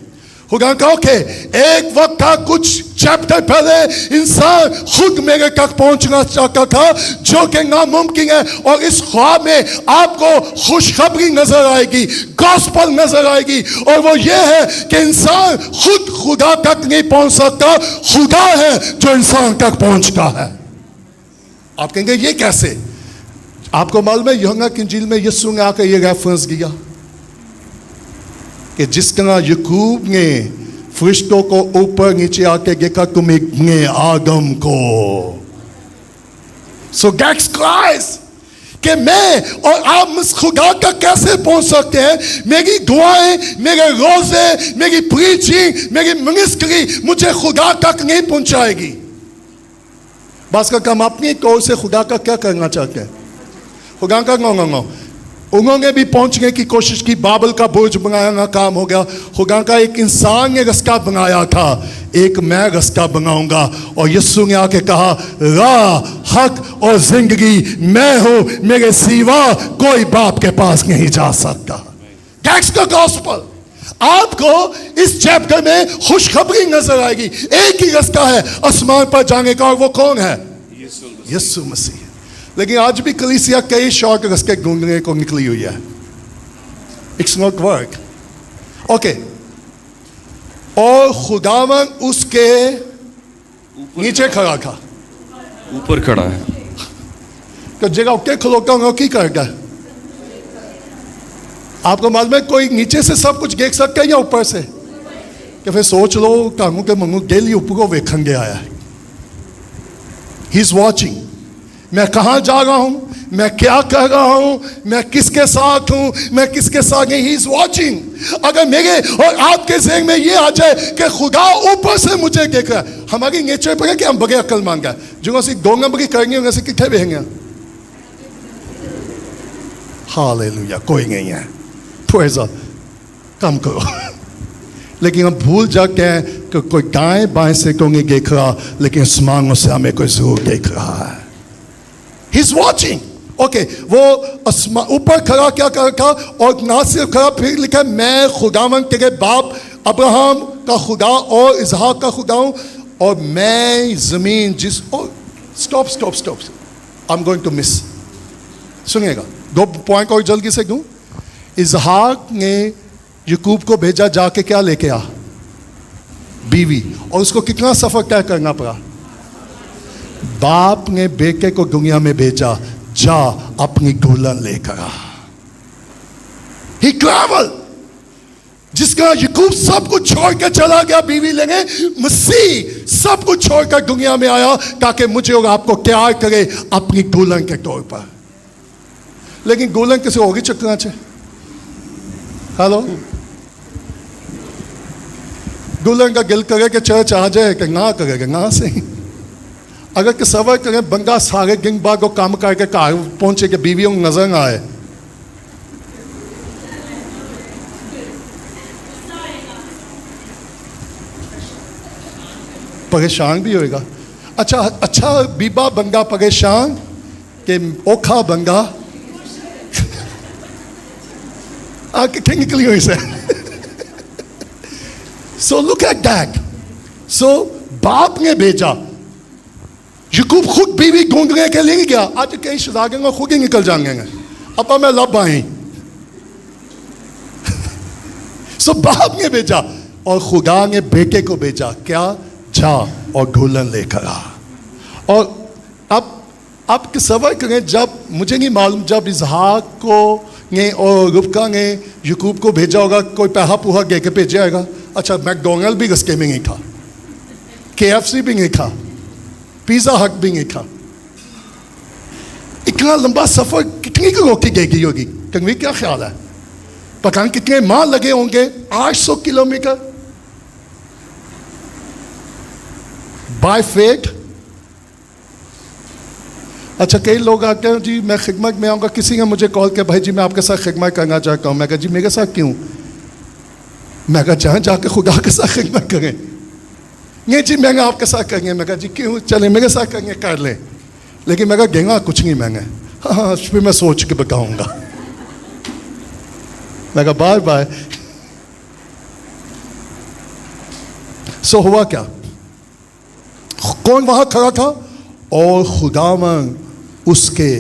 खुदा कहा कि एक वक्त था, कुछ चैप्टर पहले इंसान खुद मेरे तक पहुंचना चाहता था जो कि नामुमकिन है, और इस ख्वाब में आपको खुशखबरी नजर आएगी, गॉस्पेल नजर आएगी, और वो ये है कि इंसान खुद खुदा तक नहीं पहुंच सकता, खुदा है जो इंसान तक पहुंचता है। आप कहेंगे ये कैसे? आपको मालूम है यूहन्ना की इंजील में यीशु ने आकर ये रेफरेंस दिया कि जिस तरह याकूब ने फरिश्तों को ऊपर नीचे आके देखा तुम इब्ने आदम को। सो दैट्स क्राइस्ट कि मैं और आप खुदा तक कैसे पहुंच सकते हैं। मेरी दुआएं, मेरे रोजे, मेरी प्रीचिंग, मेरी मिनिस्ट्री मुझे खुदा तक नहीं पहुंचाएगी। बस का हम अपनी तौर से खुदा का क्या करना चाहते हैं, खुदा का नो उन्होंने भी पहुंचने की कोशिश की, बाबल का बुर्ज बनाया, ना काम हो गया। खुदा का एक इंसान ने रास्ता बनाया था, एक मैं रास्ता बनाऊंगा। और यीशु ने आके कहा राह, हक और जिंदगी मैं हूं, मेरे सिवा कोई बाप के पास नहीं जा सकता। That's the gospel. आपको इस चैप्टर में खुशखबरी नजर आएगी। एक ही रास्ता है आसमान पर जाने का, और वो कौन है? यीशु मसीह। लेकिन आज भी कलीसिया कई शॉर्ट रास्ते ढूंढने को निकली हुई है। It's not work. ओके, और खुदावन उसके नीचे खड़ा था, ऊपर खड़ा है। तो जगह के खलोता हूँ की करेगा? आपको मालूम है कोई नीचे से सब कुछ देख सकता है या ऊपर से? कि फिर सोच लो टांगों के मंगू डेली ऊपर को वेखंगे आया है। He is watching. मैं कहाँ जा रहा हूँ, मैं क्या कर रहा हूँ, मैं किसके साथ हूँ, मैं किसके साथ नहीं। He is watching. अगर मेरे और आपके ज़हन में ये आ जाए कि खुदा ऊपर से मुझे देख रहा है, हमारी नेचर पर है कि हम बगैर अक्ल मांगा जो ऐसी दो नंबर करेंगे वैसे कितने बहेंगे। हालेलुया, कोई नहीं है, थोड़ा सा कम करो। लेकिन हम भूल जाते हैं कि कोई दाएं बाएं से कोई नहीं देख रहा, लेकिन आसमानों से हमें कोई जरूर देख रहा है। He's watching. ओके, वो ऊपर खड़ा क्या कर रखा, और ना सिर्फ खड़ा, फिर लिखा मैं खुदावन तेरे बाप अब्राहम का खुदा और इसहाक का खुदा हूँ, और मैं जमीन जिस। Stop stop stop, I am going to miss. सुनिएगा, दो पॉइंट और जल्दी से दूं इसहाक ने याकूब को भेजा, जाके क्या लेके आ? बीवी। और उसको कितना सफर तय करना पड़ा? बाप ने बेटे को दुनिया में भेजा, जा अपनी दुल्हन लेकर आ। He traveled। जिसका याकूब सब कुछ छोड़ कर चला गया बीवी लेने, मसीह सब कुछ छोड़कर दुनिया में आया ताकि मुझे और आपको तैयार करे अपनी दुल्हन के तौर पर। लेकिन दुल्हन किसी होगी चक्कर चे? हेलो, दुल्हन का दिल करे कि चर्च आ जाए कि ना करेगा ना से। अगर कि सवर करे बंदा सारे दिन बाद को काम करके कार पहुंचे कि बीवियों को नजर ना आए, परेशान भी होएगा। अच्छा बीबा बंगा परेशान के ओखा बंगा कितने निकली हुई से। So look at that. So बाप ने भेजा, याकूब खुद बीवी ढूंढने के लिए गया। आज कहीं शदागेंगे खुद ही निकल जाएंगे, अब मैं लब आई। सो बाप ने भेजा और खुदा ने बेटे को भेजा, क्या? जा और दुल्हन लेकर आ। और अब सवाल करें, जब मुझे नहीं मालूम जब इसहाक को ने और रुबका ने याकूब को भेजा होगा, कोई पैसा पूहा दे के भेजा होगा। अच्छा, मैकडोनल्ड भी रस्ते में नहीं था, KFC भी नहीं था, पिज़्ज़ा हट भी नहीं था। इतना लंबा सफर कितनी की रोकी गई होगी? तुम्हें क्या ख्याल है? पता नहीं कितने माह लगे होंगे? 800 किलोमीटर बाय फेट। अच्छा, कई लोग आते हैं, जी मैं खिदमत में आऊँगा। किसी ने मुझे कॉल किया, भाई जी मैं आपके साथ खिदमत करना चाहता हूँ। मैं कहा जी मेरे साथ क्यों? मैं कहा जहाँ जाके खुदा के साथ खिदमत करें। नहीं जी मैं आपके साथ करेंगे। मैं कहा जी क्यों? चले मेरे साथ करेंगे, कर लें। लेकिन मैं कहा देंगा कुछ नहीं महंगा। हाँ, फिर मैं सोच के बताऊँगा। मैं कहा बाय बाय। सो हुआ क्या? कौन वहां खड़ा था? और खुदावन उसके।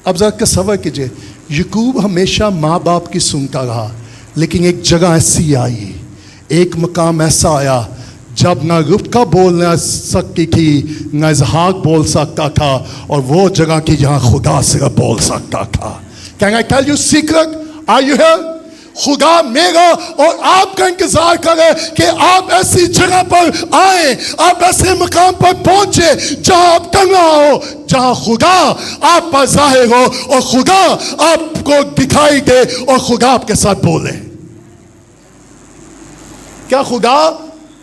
अब जरा तसव्वुर कीजिए, याकूब हमेशा माँ बाप की सुनता रहा, लेकिन एक जगह ऐसी आई, एक मकाम ऐसा आया जब ना रुबका बोल ना सकती थी, ना इसहाक बोल सकता था, और वो जगह की जहाँ खुदा सिर्फ बोल सकता था। Can I tell you secret? Are you here? खुदा मेरा और आपका इंतजार करे कि आप ऐसी जगह पर आए, आप ऐसे मकाम पर पहुंचे जहां आप टंगा हो, जहां खुदा आप पर जाहिर हो और खुदा आपको दिखाई दे और खुदा आपके साथ बोले। क्या खुदा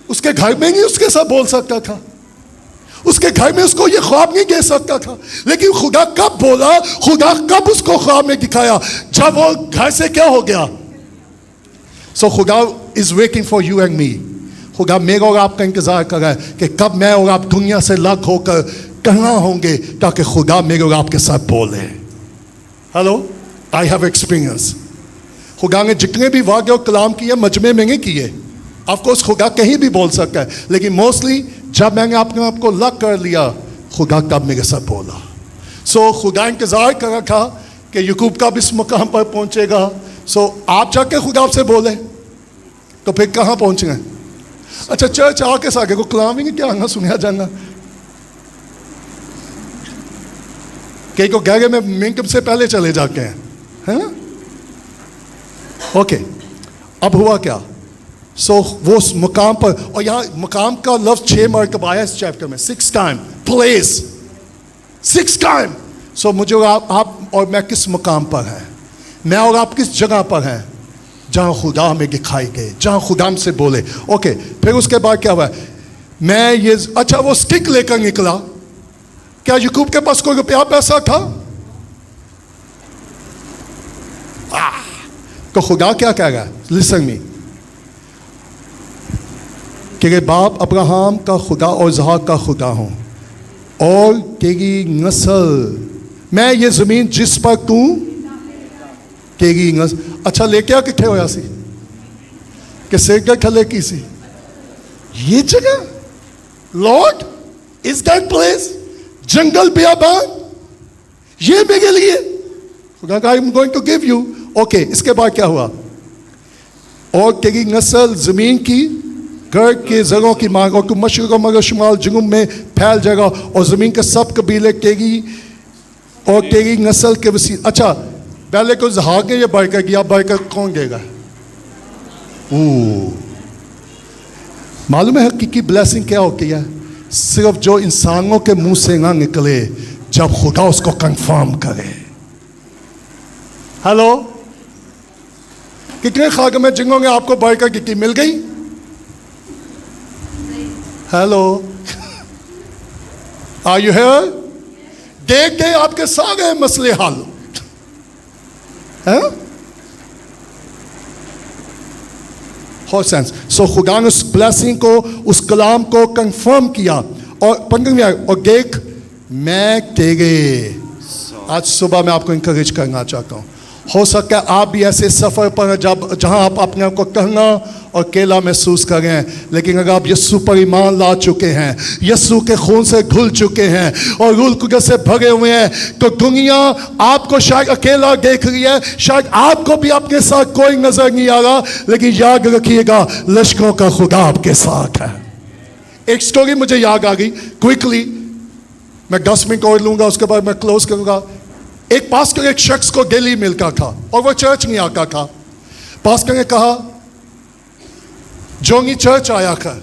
उसके घर में नहीं उसके साथ बोल सकता था? उसके घर में उसको ये ख्वाब नहीं दे सकता था? लेकिन खुदा कब बोला? खुदा कब उसको ख्वाब में दिखाया? जब वो घर से क्या हो गया? So खुदा is waiting for you and me। खुदा मेरा और आपका इंतजार कर रहा है कि कब मैं और आप दुनिया से अलग होकर कहाँ होंगे ताकि खुदा मेरे और आपके साथ बोले। Hello, I have experience. खुदा ने जितने भी वाक़े और कलाम किए मजमे में नहीं किए। ऑफ कोर्स खुदा कहीं भी बोल सकता है, लेकिन मोस्टली जब मैंने अपने आप को लग कर लिया, खुदा तब मेरे साथ बोला। सो खुदा इंतजार कर रहा था कि याकूब कब इस मकाम पर पहुंचेगा। सो आप जाके खुदा आपसे बोले तो फिर कहाँ पहुंच गए? अच्छा, चर्च आके सागे को कलाम ही नहीं क्या आना सुना जाना? कई को गहरे में मिनट से पहले चले जाके हैं, है ना? ओके, अब हुआ क्या? सो वो उस मकाम पर, और यहाँ मकाम का लफ्ज 6 मरतबा आया इस चैप्टर में, 6 टाइम। Place 6 time. सो मुझे आप और मैं किस मकाम पर हैं? मैं और आप किस जगह पर हैं? जहाँ खुदा हमें दिखाई गए, जहाँ खुदा हमसे बोले। ओके, फिर उसके बाद क्या हुआ? मैं ये, अच्छा वो स्टिक लेकर निकला। क्या याकूब के पास कोई रुपया पैसा था? तो खुदा क्या कह रहा है? लिसन मी, तेरे बाप अब्राहम का खुदा और इसहाक का खुदा हूँ और तेरी नस्ल, मैं ये जमीन जिस पर तू तेरी नस्ल। अच्छा, लेके आ किथे होया सी कि सिर के थले की सी ये जगह? Lord, is that place? जंगल बियाबान, ये मेरे लिए खुदा का I am going to give you. Okay, इसके बाद क्या हुआ? और तेरी नस्ल जमीन की घर के जगहों की मांग और मशरक़ और मगरब शुमाल जुनूब में फैल जाएगा और जमीन के सब कबीले तेरी और तेरी नस्ल के वसी। अच्छा, पहले को जहाग ने ये बरकत किया, बरकत कौन देगा? मालूम है हकीकी ब्लेसिंग क्या होती है? सिर्फ जो इंसानों के मुंह से ना निकले, जब खुदा उसको कंफर्म करे। हेलो, कितने खागमे जिन्होंने आपको बरकत की मिल गई? Hello, are you here? देख के आपके सारे मसले हल हैं? हो सेंस। सो खुदा ने उस ब्लेसिंग को, उस कलाम को कंफर्म किया। और 15 में और देख मैं तेरे, आज सुबह मैं आपको इंकरेज करना चाहता हूँ। हो सकता है आप भी ऐसे सफ़र पर जहाँ आप अपने आप को कहना और अकेला महसूस कर रहे हैं, लेकिन अगर आप यस्सु पर ईमान ला चुके हैं, यस्सु के खून से घुल चुके हैं और रूह कुदरत से भरे हुए हैं, तो दुनिया आपको शायद अकेला देख रही है, शायद आपको भी अपने साथ कोई नजर नहीं आ रहा, लेकिन याद रखिएगा लश्करों का खुदा आपके साथ है। एक स्टोरी मुझे याद आ गई क्विकली, मैं 10 मिनट और लूंगा, उसके बाद मैं क्लोज करूंगा। एक पास्टर एक शख्स को डेली मिलता था और वो चर्च नहीं आता था। पास्टर ने कहा, जोंगी चर्च आया कर।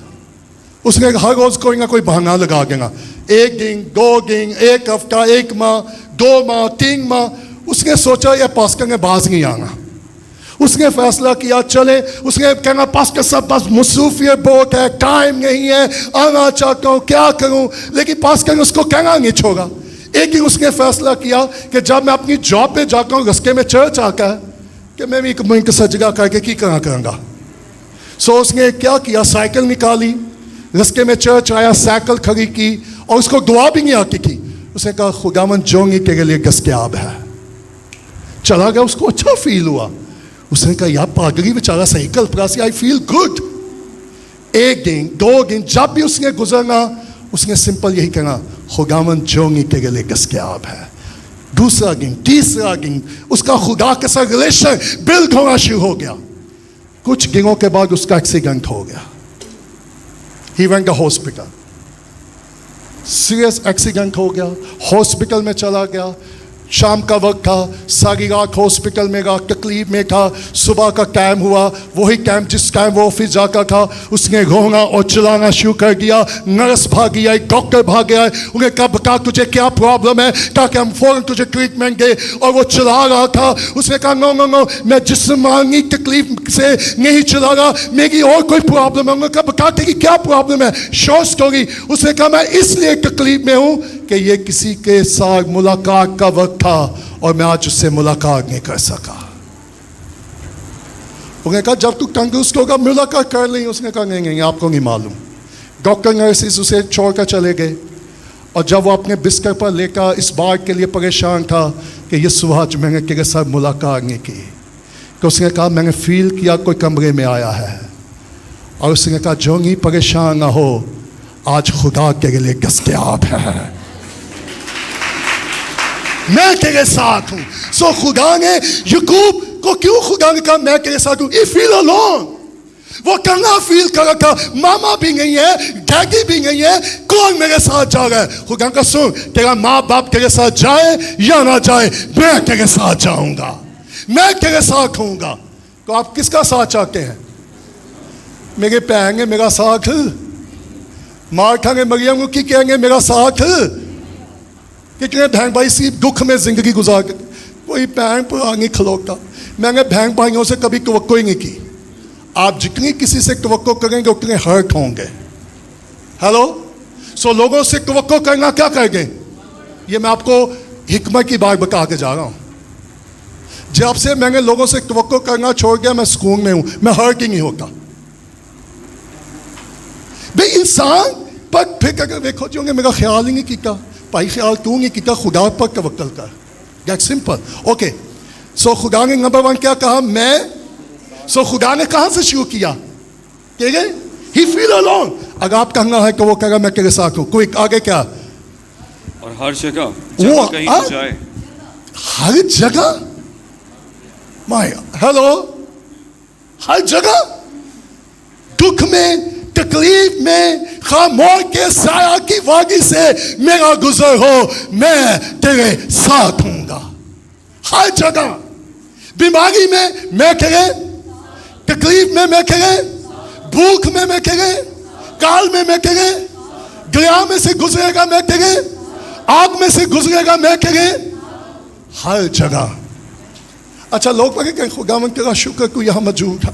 उसने हर रोज कोई ना कोई बहाना लगा देगा, 1 दिन 2 दिन 1 हफ्ता 1 माह 2 माह 3 माह। उसने सोचा यह पास्टर ने बाज नहीं आना। उसने फैसला किया चले, उसने कहना पास्टर साहब बस मसरूफियत बहुत है, टाइम नहीं है, आना चाहता हूँ, क्या करूँ? लेकिन पास्टर ने उसको कहना नहीं छोड़ा। एक ही उसने फैसला किया कि जब मैं अपनी जॉब पे जाता हूँ, रस्ते में चर्च आता है, कि मैं भी एक मिनट सजगा करके की करूँगा। सो उसने क्या किया, साइकिल निकाली, रस्ते में चर्च आया, साइकिल खड़ी की और उसको दुआ भी नहीं आती थी। उसने कहा खुदावन जोंगी तेरे लिए दस्तयाब है। चला गया, उसको अच्छा फील हुआ। उसने कहा यार पागली बेचारा साइकिल प्रासी, आई फील गुड। 1 दिन 2 दिन जब भी उसने गुजरना, उसने सिंपल यही कहना खुदावन जोंगी तेरे लिए दस्तयाब है। दूसरा दिन, तीसरा दिन, उसका खुदा के साथ रिलेशन बिल्ड होना शुरू हो गया। कुछ दिनों के बाद उसका एक्सीडेंट हो गया। He went to hospital, serious accident हो गया, हॉस्पिटल में चला गया। शाम का वक्त था, सारी रात हॉस्पिटल में रहा, तकलीफ में था। सुबह का टाइम हुआ, वही टाइम जिस टाइम वो ऑफिस जाता था। उसने रोना और चिल्लाना शुरू कर दिया। नर्स भागी आई, डॉक्टर भाग गया। उन्हें कहा बता तुझे क्या प्रॉब्लम है, ताकि हम फौरन तुझे ट्रीटमेंट दे। और वो चिल्ला रहा था। उसने कहा नो नो नो, मैं जिस्मानी तकलीफ से नहीं चिल्ला रहा, मेरी और कोई प्रॉब्लम है। उन्होंने कहा बता तेरी क्या प्रॉब्लम है, शॉर्ट स्टोरी। उसने कहा मैं इसलिए तकलीफ में हूँ कि ये किसी के साथ मुलाकात का वक्त था और मैं आज उससे मुलाकात नहीं कर सका। उसने कहा जब तू तंदुरुस्त होगा मुलाकात कर ली। उसने कहा नहीं नहीं, आपको नहीं मालूम। डॉक्टर नर्सिस उसे छोड़कर चले गए और जब वो अपने बिस्तर पर लेकर इस बात के लिए परेशान था कि ये सुबह आज मैंने तेरे साथ मुलाकात नहीं की, तो उसने कहा मैंने फील किया कोई कमरे में आया है। और उसने कहा जोंगी परेशान ना हो, आज खुदा तेरे लिए दस्तयाब है, मैं तेरे साथ हूं। सो खुदा ने याकूब को क्यों खुदा ने कहा मैं तेरे साथ हूं? He feel alone। वो करना फील कर रहा था, मामा भी नहीं है, डैडी भी नहीं है, कौन मेरे साथ जा रहा है? खुदा का सुन, तेरा माँ बाप तेरे साथ जाए या ना जाए, मैं तेरे साथ जाऊंगा, मैं तेरे साथ होऊंगा। तो आप किसका साथ चाहते हैं? मेरे पैंगे मेरा साथ, मार्था ने मरियम की कहेंगे मेरा साथ। कितने बहन भाई सी दुख में जिंदगी गुजार के, कोई बहन पर नहीं खलोता। मैंने बहन भाइयों से कभी तवक्को ही नहीं की। आप जितनी किसी से तवक्को करेंगे उतने हर्ट होंगे। हेलो, सो लोगों से तवक्को करना क्या करेंगे? ये मैं आपको हिकमत की बात बता के जा रहा हूं। जब से मैंने लोगों से तवक्को करना छोड़ दिया, मैं सुकून में हूं, मैं हर्ट ही नहीं होता। भाई इंसान पर फिर अगर देखो जो मेरा ख्याल ही नहीं किया, भाई ख्याल तू नहीं किया, खुदा पर तवक्कल कर। That simple. ओके, सो खुदा ने नंबर 1 क्या कहा? मैं। सो खुदा ने कहां से शुरू किया? ठीक है, ही फील अलोन। अगर आप कहना है कि वो कहेगा मैं तेरे साथ हूं, कोई आगे क्या? और हर जगह जहां कहीं भी जाए, हर जगह माय हेलो, हर जगह दुख में, तकलीफ में, खामोश के साया की वादी से मेरा गुजर हो, मैं तेरे साथ हूंगा। हर जगह, बीमारी में मैं तेरे, तकलीफ में मैं तेरे, भूख में मैं तेरे, काल में मैं तेरे, दरिया में से गुजरेगा मैं तेरे, आग में से गुजरेगा मैं तेरे, हर जगह। अच्छा, लोग कहेंगे खुदावंद तेरा शुक्र को यहां मौजूद है।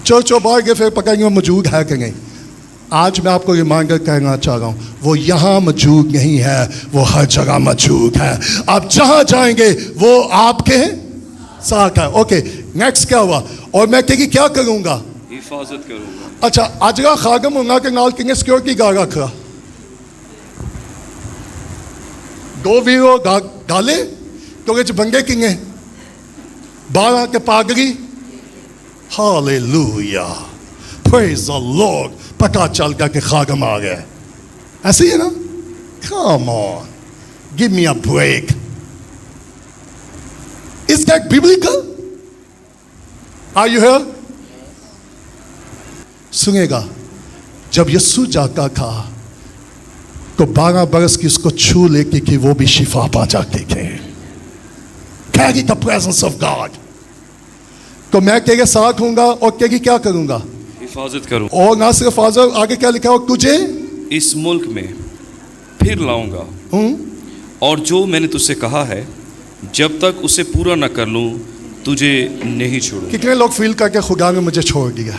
चर्च और बाहर के फिर पकड़ेंगे मौजूद है कि नहीं। आज मैं आपको रिमाइंडर कहना चाह रहा हूं, वो यहां मौजूद नहीं है, वो हर जगह मौजूद है। आप जहां जाएंगे वो आपके साथ है। ओके, नेक्स्ट क्या हुआ? और मैं तेरी क्या करूंगा? हिफाजत करूंगा। अच्छा, अजगा खागम होगा के नाल किंगे सिक्योरिटी गार्ड रखा, दो वीरो गाले तो बंगे किंगे 12 के पागरी। Hallelujah, praise the lord. पता चल गया कि खागम आ गया। ऐसे ही है ना? Come on, give me a break. Is that biblical? Are you here? सुनेगा, जब यीशु जाता था तो 12 बरस की उसको छू लेके कि वो भी शिफा पा जाते थे। Carry the presence of God। तो मैं तेरे साथ हूंगा और तेरी क्या करूंगा? हिफाजत करूं। और ना सिर्फ फादर, आगे क्या लिखा हो? तुझे इस मुल्क में फिर लाऊंगा और जो मैंने तुझसे कहा है जब तक उसे पूरा न कर लूं तुझे नहीं छोड़ूंगा। कितने लोग फील करके खुदा ने मुझे छोड़ दिया,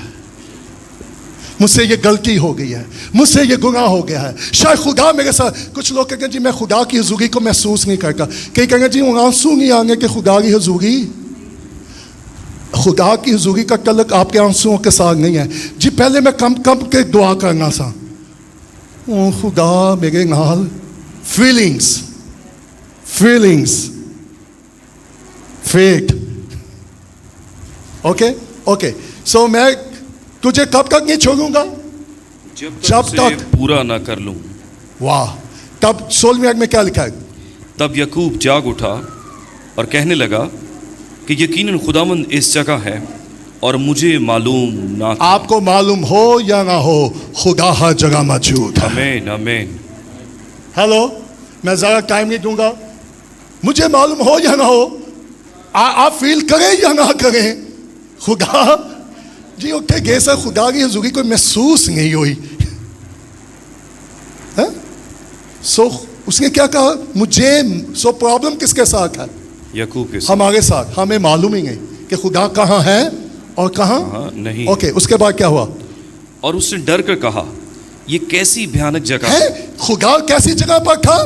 मुझसे ये गलती हो गई है, मुझसे ये गुनाह हो गया है, शायद खुदा मेरे साथ। कुछ लोग कहेंगे जी मैं खुदा की हुजूरी को महसूस नहीं करता। कई कहेंगे जी आंसू नहीं आएंगे कि खुदा की हुजूरी। खुदा की हुजूरी का तल्लुक आपके आंसुओं के साथ नहीं है जी। पहले मैं कम कम के दुआ करना सा, ओ खुदा मेरे नाल फीलिंग्स फेट। ओके, सो मैं तुझे कब तक नहीं छोड़ूंगा? जब तक पूरा ना कर लूं। वाह, तब 16वें आयत में क्या लिखा है? तब याकूब जाग उठा और कहने लगा कि यकीनन खुदावंद इस जगह है और मुझे मालूम ना था। आपको मालूम हो या ना हो, खुदा हर जगह मौजूद है। आमीन आमीन। हेलो, मैं ज़्यादा टाइम नहीं दूंगा। मुझे मालूम हो या ना हो, आप फील करें या ना करें, खुदा जी उठे गए सर, खुदा की हुजूरी कोई महसूस नहीं हुई। सो उसने क्या कहा? मुझे सो प्रॉब्लम किसके साथ है? याकूब के साथ। हमारे साथ। हमें मालूम ही नहीं कि खुदा कहाँ है और कहाँ नहीं। ओके, उसके बाद क्या हुआ? और उसने डर कर कहा ये कैसी भयानक जगह है? खुदा कैसी जगह पर था?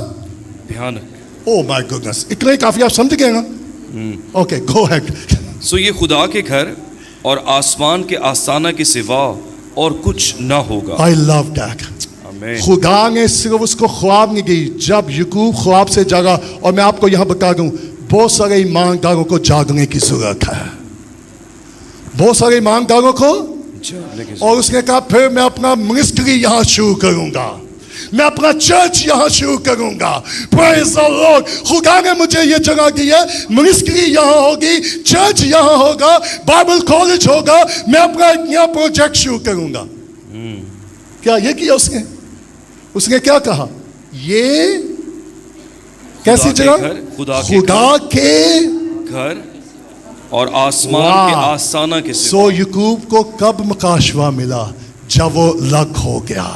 भयानक। ओ माय गुडनेस, इतना ही काफी, आप समझ गए ना? Okay, go ahead. सो ये खुदा के घर और आसमान के आस्ताना के सिवा और कुछ ना होगा। I love that. खुदा ने सिर्फ उसको ख्वाब नहीं दी। जब याकूब ख्वाब से जागा, और मैं आपको यहां बता दूं, बहुत सारे ईमानदारों को जागने की जरूरत है, बहुत सारे ईमानदारों को। और उसने कहा फिर मैं अपना मिनिस्ट्री यहां शुरू करूंगा, मैं अपना चर्च यहां शुरू करूंगा। Praise the Lord. खुदा ने मुझे ये जगह दी है, मिनिस्ट्री यहां होगी, चर्च यहां होगा, बाइबल कॉलेज होगा, मैं अपना यहां प्रोजेक्ट शुरू करूंगा। क्या ये किया उसने? उसने क्या कहा? ये कैसी जगह? खुदा के घर और आसमान के आस्ताना के सिवा। सो याकूब को कब मुकाशवा मिला? जब वो लग हो गया,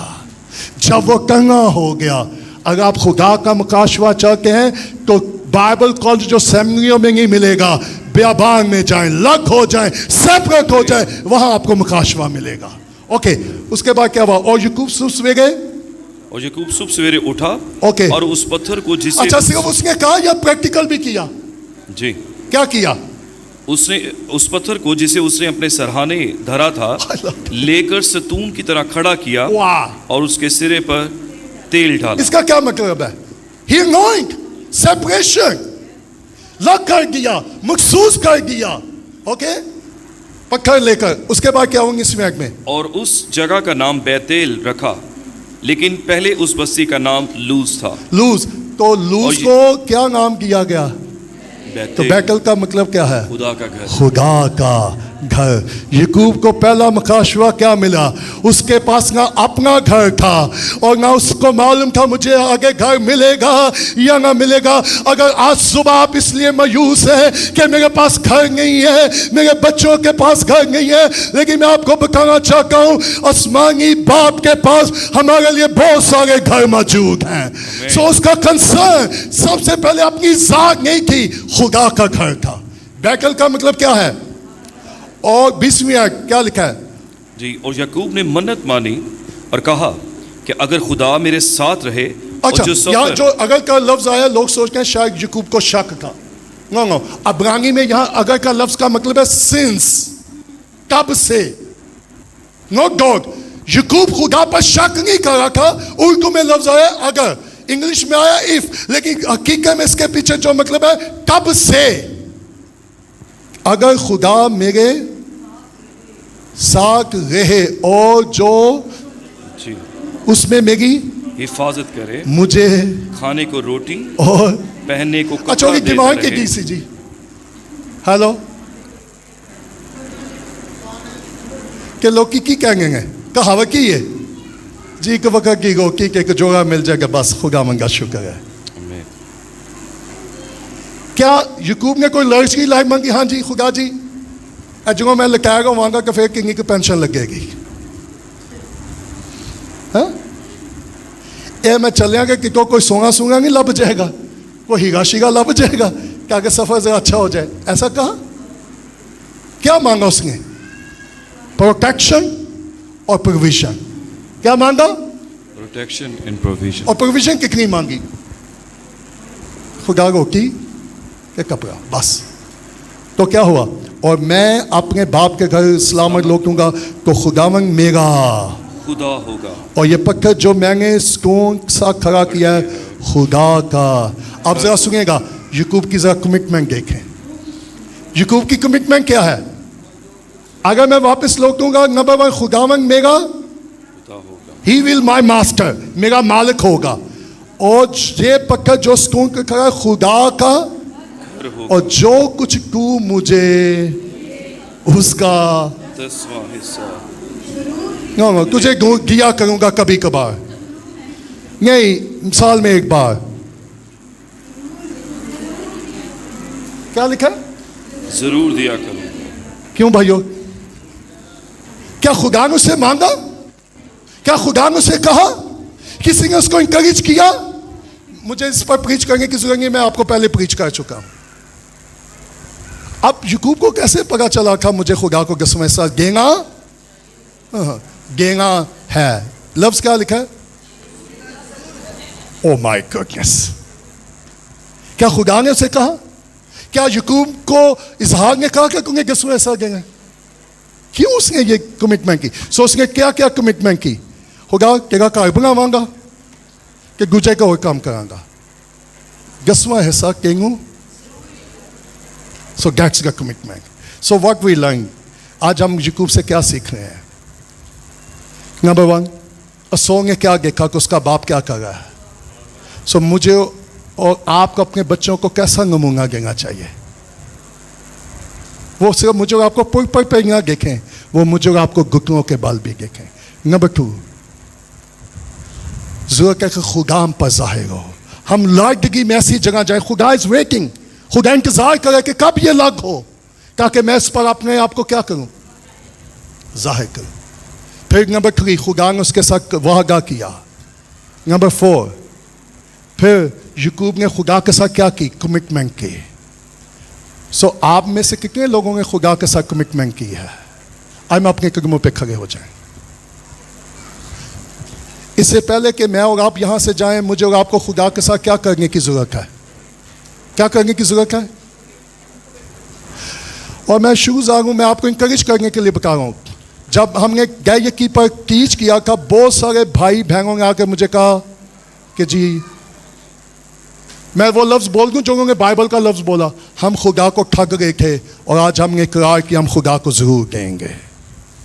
जब वो कंगा हो गया। अगर आप खुदा का मुकाशवा चाहते हैं तो बाइबल कॉलेज जो सेमिनारियों में नहीं मिलेगा, बियाबान में जाएं, लग हो जाएं, सेपरेट हो जाएं, वहां आपको मुकाशवा मिलेगा। ओके, उसके बाद क्या हुआ? और याकूब सुबह सवेरे गए, और याकूब सुबह सवेरे उठा। ओके, और उस पत्थर को जिसे, अच्छा सिर्फ उसने कहा या प्रैक्टिकल भी किया? जी, क्या किया? उसने उस पत्थर को जिसे उसने अपने सरहाने धरा था लेकर सतून की तरह खड़ा किया और उसके सिरे पर तेल डाला। इसका क्या मतलब है? He anointed, separation, लग कर दिया, महसूस कर दिया। ओके, पत्थर लेकर। उसके बाद क्या होंगे इस में? और उस जगह का नाम बैतेल रखा, लेकिन पहले उस बस्ती का नाम लूज था। लूज, तो लूज को क्या नाम दिया गया? तो बैतल का मतलब क्या है? खुदा का घर। खुदा का घर। याकूब को पहला मुकाशवा क्या मिला? उसके पास ना अपना घर था और ना उसको मालूम था मुझे आगे घर मिलेगा या ना मिलेगा। अगर आज सुबह आप इसलिए मायूस है कि मेरे पास घर नहीं है, मेरे बच्चों के पास घर नहीं है, लेकिन मैं आपको बताना चाहता हूं आसमानी बाप के पास हमारे लिए बहुत सारे घर मौजूद हैं। सो उसका कंसर्न सबसे पहले अपनी जात नहीं थी, खुदा का घर था। बैतल का मतलब क्या है? और 20वीं आयत क्या लिखा है जी? और याकूब ने मन्नत मानी और कहा कि अगर खुदा मेरे साथ रहे। अच्छा, यहाँ जो अगर का लफ्ज आया लोग सोचते हैं शायद याकूब को शक था। नो नो, अब्रानी में यहाँ अगर का लफ्ज का मतलब है सिंस, तब से, नो गॉड। याकूब खुदा पर शक नहीं कर रहा था। उर्दू में लफ्ज आया अगर, इंग्लिश में आया इफ, लेकिन हकीकत में इसके पीछे जो मतलब है तब से। अगर खुदा मेरे साथ रहे और जो जी उसमें मेरी हिफाजत करे, मुझे खाने को रोटी और पहनने को अच्छा कपड़ा ये देता दिमाग के रहे। डीसी जी हेलो के लोग की कहेंगे कहावत की है जी के वक्त की गो की जोड़ा मिल जाएगा बस खुदा मंगा शुक्र है। आमीन। क्या याकूब ने कोई लर्ज की लाइफ मांगी? हाँ जी खुदा जी जो मैं लटाएगा वहां का फिर किंगी की पेंशन लगेगी। हाँ ये मैं चलेंगे कि कोई सोना सूंगा नहीं लभ जाएगा, कोई हीरा शीरा लभ जाएगा क्या कि सफर जरा अच्छा हो जाए, ऐसा कहा? क्या मांगा उसने? प्रोटेक्शन और प्रोविजन। क्या मांगा? Protection and provision. और प्रोविजन कितनी मांगी? खुदा रोटी के कपड़ा, बस। तो क्या हुआ? और मैं अपने बाप के घर सलामत लौटूंगा तो खुदावन मेरा खुदा होगा और ये पत्थर जो मैंने स्टोन सा खड़ा किया है खुदा का। अब जरा सुनिएगा याकूब की जरा कमिटमेंट देखें। याकूब की कमिटमेंट क्या है? अगर मैं वापस लौटूंगा नंबर 1 खुदावन मेरा, खुदा होगा, ही विल माई मास्टर, मेरा मालिक होगा। और ये पत्थर जो स्टोन का खड़ा है खुदा का, घर होगा, और जो कुछ तू मुझे उसका 10वां हिस्सा। नो तुझे दिया करूंगा कभी कभार, नहीं साल में एक बार। क्या लिखा? जरूर दिया करूंगा। क्यों भाइयों? क्या खुदा ने उससे मांगा? क्या खुदा ने उससे कहा? किसी ने उसको इंकरेज किया? मुझे इस पर प्रीच करने की जरूरत नहीं, मैं आपको पहले प्रीच कर चुका हूं। अब याकूब को कैसे पता चला था मुझे खुदा को कसम ऐसा देना? देना है। लफ्ज क्या लिखा है? Oh my goodness. क्या खुदा ने उसे कहा? क्या याकूब को इजहार ने कहा कि तुम्हें कसम ऐसा देना? क्यों उसने ये कमिटमेंट की? सो उसने क्या क्या कमिटमेंट की? खुदा तेरा कारबना मांगा कि गुजर का और काम करांगा, 10वां हिस्सा केंगू। So that's the commitment. So what we learn, आज हम याकूब से क्या सीख रहे हैं? नंबर 1, असो ने क्या देखा कि उसका बाप क्या कर रहा है। So मुझे और आपको अपने बच्चों को कैसा नमूना देना चाहिए? वो सिर्फ मुझे और आपको पुर पर ना देखें, वो मुझे और आपको घुटनों के बाल भी देखें। नंबर 2, जरूरत है कि खुदा हम पर जाहिर हो। हम लाइटगी में ऐसी जगह जाए, खुदा इज वेटिंग, खुदा इंतजार करे कि कब ये लग हो ताकि मैं इस पर अपने आप को क्या करूं? जाहिर करूं। फिर नंबर 3, खुदा ने उसके साथ वादा किया। नंबर 4, फिर याकूब ने खुदा के साथ क्या की? कमिटमेंट की। सो आप में से कितने लोगों ने खुदा के साथ कमिटमेंट की है? हम अपने कदमों पे खड़े हो जाएं। इससे पहले कि मैं और आप यहां से जाएं, मुझे और आपको खुदा के साथ क्या करने की जरूरत है? क्या करने की जरूरत है? और मैं शूज आ हूं, मैं आपको इंकरेज करने के लिए बता रहा हूं। जब हमने गायकी पर टीच किया था, बहुत सारे भाई बहनों ने आकर मुझे कहा कि जी मैं वो लफ्ज बोल दूं जो उन्होंने बाइबल का लफ्ज बोला, हम खुदा को ठग गए थे और आज हमने इकरार किया हम खुदा को जरूर देंगे।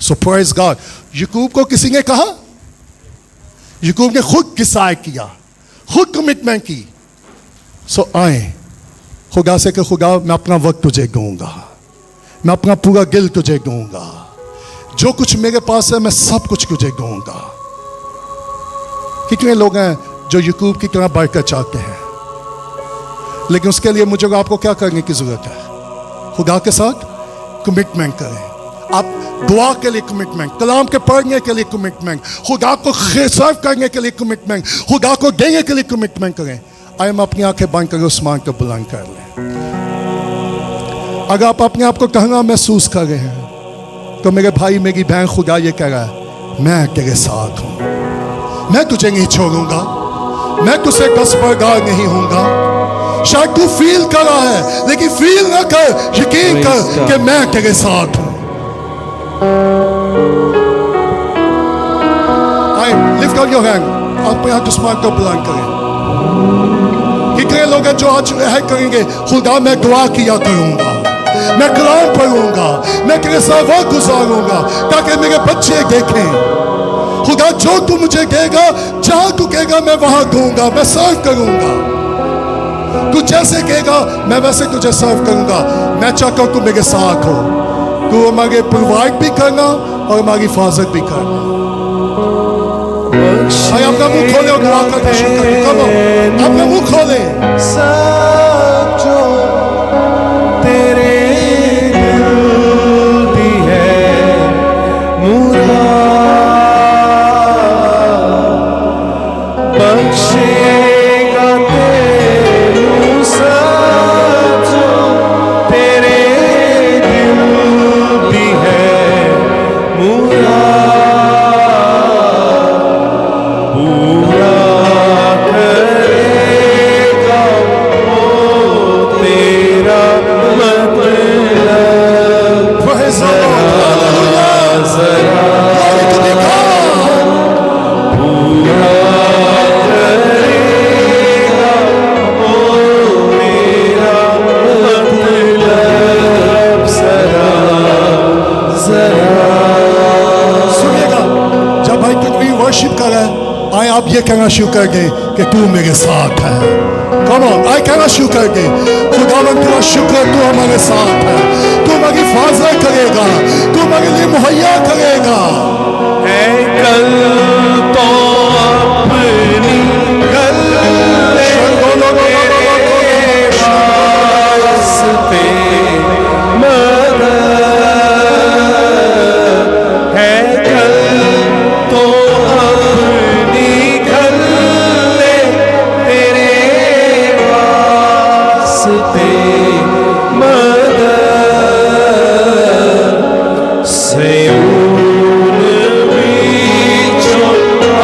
सो प्रेज गॉड। याकूब को किसी ने कहा? याकूब ने खुद डिसाइड किया, खुद कमिटमेंट की। सो आए खुदा से कि खुदा मैं अपना वक्त तुझे दूंगा, मैं अपना पूरा दिल तुझे दूंगा, जो कुछ मेरे पास है मैं सब कुछ तुझे दूंगा। कितने लोग हैं जो याकूब की तरह बरकत चाहते हैं, लेकिन उसके लिए मुझे आपको क्या करने की जरूरत है? खुदा के साथ कमिटमेंट करें। आप दुआ के लिए कमिटमेंट, कलाम के पढ़ने के लिए कमिटमेंट, खुदा को सर्व करने के लिए कमिटमेंट, खुदा को देने के लिए कमिटमेंट करें। आइए हम अपनी आंखें बंद कर उस्मान को बुलंद कर लें। अगर आप अपने आप को कहना महसूस कर रहे हैं तो मेरे भाई मेरी बहन, खुदा ये कह रहा है मैं तेरे साथ हूं, मैं तुझे नहीं छोड़ूंगा, मैं तुझसे दस्तबरदार नहीं हूंगा। शायद तू फील कर रहा है, लेकिन फील ना कर, यकीन कर कि मैं तेरे साथ हूं। लिफ्ट अप योर हैंड, अपने हाथ उस्मान को बुलंद करें। कितने लोग हैं जो आज है करेंगे, खुदा मैं दुआ किया करूंगा, मैं कलाम पढ़ूंगा, मैं तेरे साथ वक्त गुजारूंगा ताकि मेरे बच्चे देखें। खुदा जो तू मुझे देगा, जहां तू कहेगा मैं वहां दूंगा, मैं सर्व करूंगा। तू जैसे कहेगा मैं वैसे तुझे सर्व करूंगा। मैं चाहता हूं तू मेरे साथ हो, तू हमारे प्रोवाइड भी करना और हमारी हिफाजत भी करना। भाई अपना मुंह खोले और दुआ करना शुरू करें। कब अपना मुंह खोले। सब जो तेरे दिल दी है मुराद, बख्शेगा तेरू। सब जो तेरे दिल दी है मुराद, पूरा करेगा वो तेरा मतलब। जरा पूरा करेगा वो तेरा मतलब। सुनिएगा, जब भाई तू वर्शिप कर रहा है, आए आप ये कहना शुरू कर दे कि तू मेरे साथ है। कम ऑन, आए कहना शुरू कर दे, खुदावन तेरा शुक्र, तू हमारे साथ है, तू हमारी हिफाजत करेगा, तू हमारे लिए मुहैया करेगा। है कल तो अपनी कल वास्ते मदद है, कल तो अपनी कल तेरे वास्ते मदद। सयून बीचों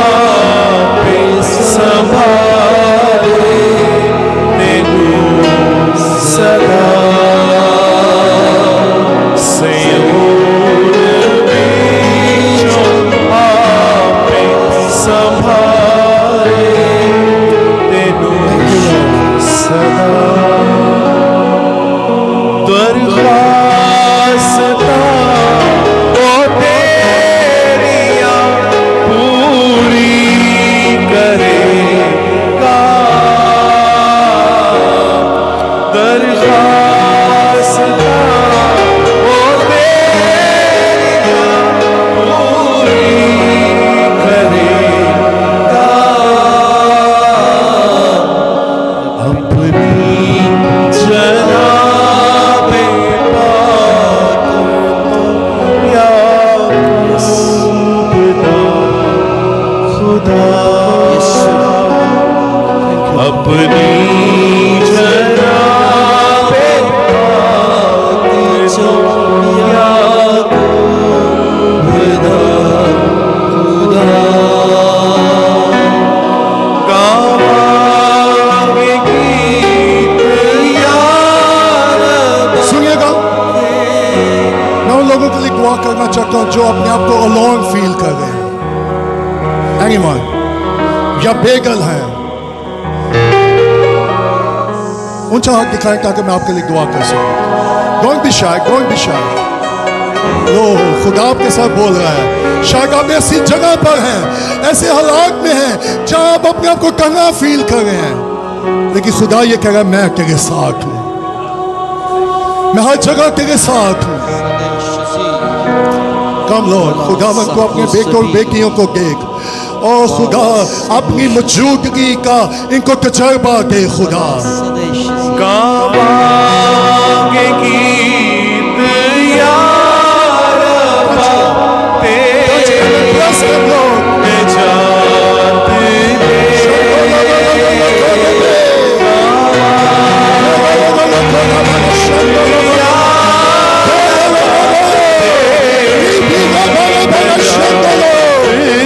आपे संभाले तेनू सदा। सयून बीचों आपे संभाले तेनू सदा। दरख्वास्तां ओ तेरियां पूरी करेगा, दरख्वास्तां ओ तेरियां पूरी करेगा। अपनी जनाबे पाक तो याकूबदा खुदा, अपनी जनाबे पाक तो याकूबदा खुदा। गावांगे गीत या रब। सुनिएगा, मैं उन लोगों के लिए दुआ करना चाहता हूं जो अपने आप को अलोन फील कर रहे हैं, एनीवन, या बेगल हैं। ऊंचा हाथ दिखाएं ताकि मैं आपके लिए दुआ कर सकूं। Don't be shy, don't be shy. Oh, खुदा आपके साथ बोल रहा है। शायद आप ऐसी जगह पर हैं, ऐसे हालात में हैं जहां आप अपने आप को तन्हा फील कर रहे हैं, लेकिन खुदा ये कह रहा है मैं तेरे साथ हूं। मैं हर जगह तेरे साथ हूँ। कम लॉर्ड, खुदावन को अपने बेटों और बेटियों को देख। और खुदा अपनी मौजूदगी का इनको तजर्बा दे खुदा। गावांगे गीत यार Bless them, Lord.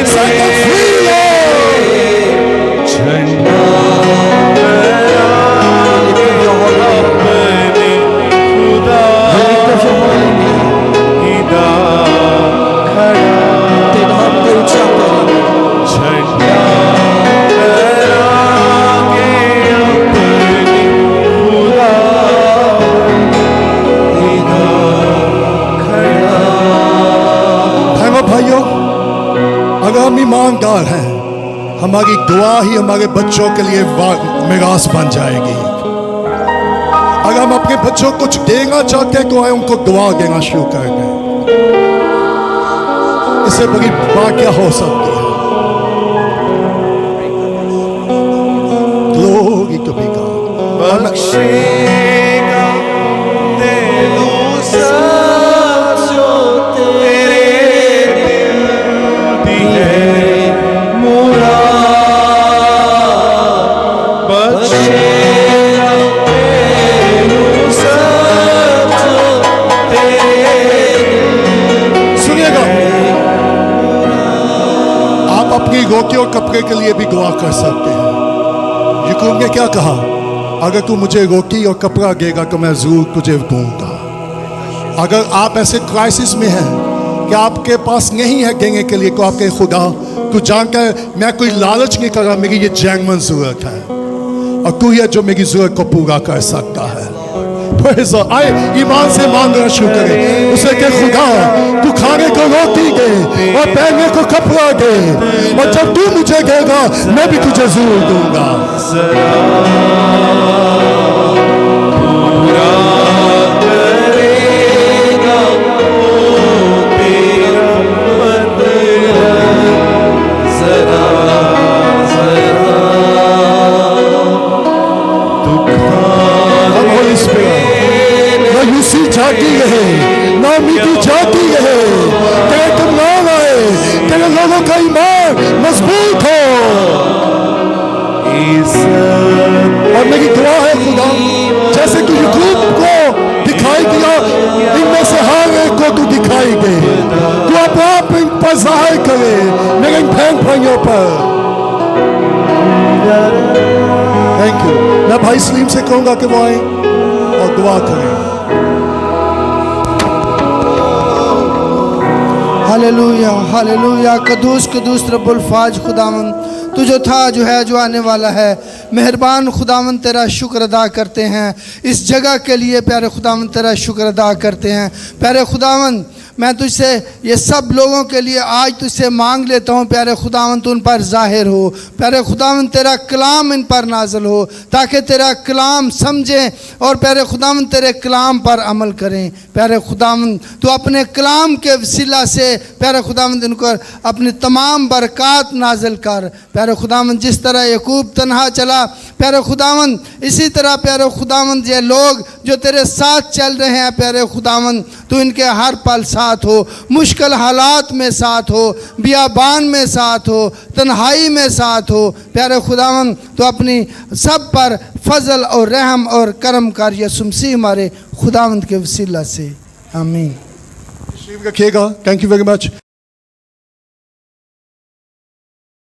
Set them free, Lord. भाइयों, अगर हम ईमानदार हैं, हमारी दुआ ही हमारे बच्चों के लिए मिरास बन जाएगी। अगर हम अपने बच्चों को कुछ देना चाहते हैं तो आए उनको दुआ देना शुरू कर दें। इससे बड़ी बात क्या हो सकती है? Glory to be God। बख्शेगा तेनू सब जो तेरे दिल दी है मुराद। बख्शेगा तेनू सब जो तेरे सुनिएगा, आप अपनी रोटी और कपड़े के लिए भी दुआ कर सकते हैं। याकूब ने क्या कहा? अगर तू मुझे रोटी और कपड़ा देगा तो मैं जरूर तुझे दूंगा। अगर आप ऐसे क्राइसिस में हैं कि आपके पास नहीं है देने के लिए, तो आपके खुदा तू जानकर मैं कोई लालच नहीं कर रहा, मेरी ये जेन्युइन जरूरत है और तू है जो मेरी जरूरत को पूरा कर सकता है। आए ईमान से मांगना शुरू करे, उसे के खुदा तू खाने को रोटी दे और पहनने को कपड़ा दे, और जब तू मुझे देगा मैं भी तुझे जरूर दूंगा। पूरा करेगा वो तेरा मतलब। जरा जरा हम होली स्पिरिट ना यूसी जाती है ना मीठी जाती है, तेरे तुम लोग आए, तेरे लोगों का ईमान मजबूत हो। और मेरी दुआ है खुदा, जैसे तू याकूब को दिखाई दिया, इनमें से हर एक को तू दिखाई दे, तू अपने आप इन पर जाहिर करे मेरे इन बहन भाइयों पर। Thank you. मैं भाई सलीम से कहूंगा कि वो आए और दुआ करें। Hallelujah hallelujah. कदूस कदूस रब्बुल फाज खुदावन, तू जो था, जो है, जो आने वाला है। मेहरबान खुदावन तेरा शुक्र अदा करते हैं इस जगह के लिए। प्यारे खुदावन तेरा शुक्र अदा करते हैं। प्यारे खुदावन मैं तुझसे ये सब लोगों के लिए आज तुझसे मांग लेता हूँ। प्यारे खुदावन तू उन पर जाहिर हो। प्यारे खुदावन तेरा कलाम इन पर नाजल हो, ताकि तेरा कलाम समझें और प्यारे खुदावन तेरे कलाम पर अमल करें। प्यारे खुदावन तू अपने कलाम के वसीला से प्यारे खुदावन इनको अपनी तमाम बरक़ात नाजल कर। प्यारे खुदावन जिस तरह याकूब तन्हा चला, प्यारे खुदावन इसी तरह प्यारे खुदावन ये लोग जो तेरे साथ चल रहे हैं, प्यारे खुदावन तू इनके हर पल साथ हो, मुश्किल हालात में साथ हो, बियाबान में साथ हो, तन्हाई में साथ हो। प्यारे खुदावन तो अपनी सब पर फजल और रहम और करम कर यसुम मसीह हमारे खुदावंद के वसीला से, आमीन। रखिएगा। Thank you very much.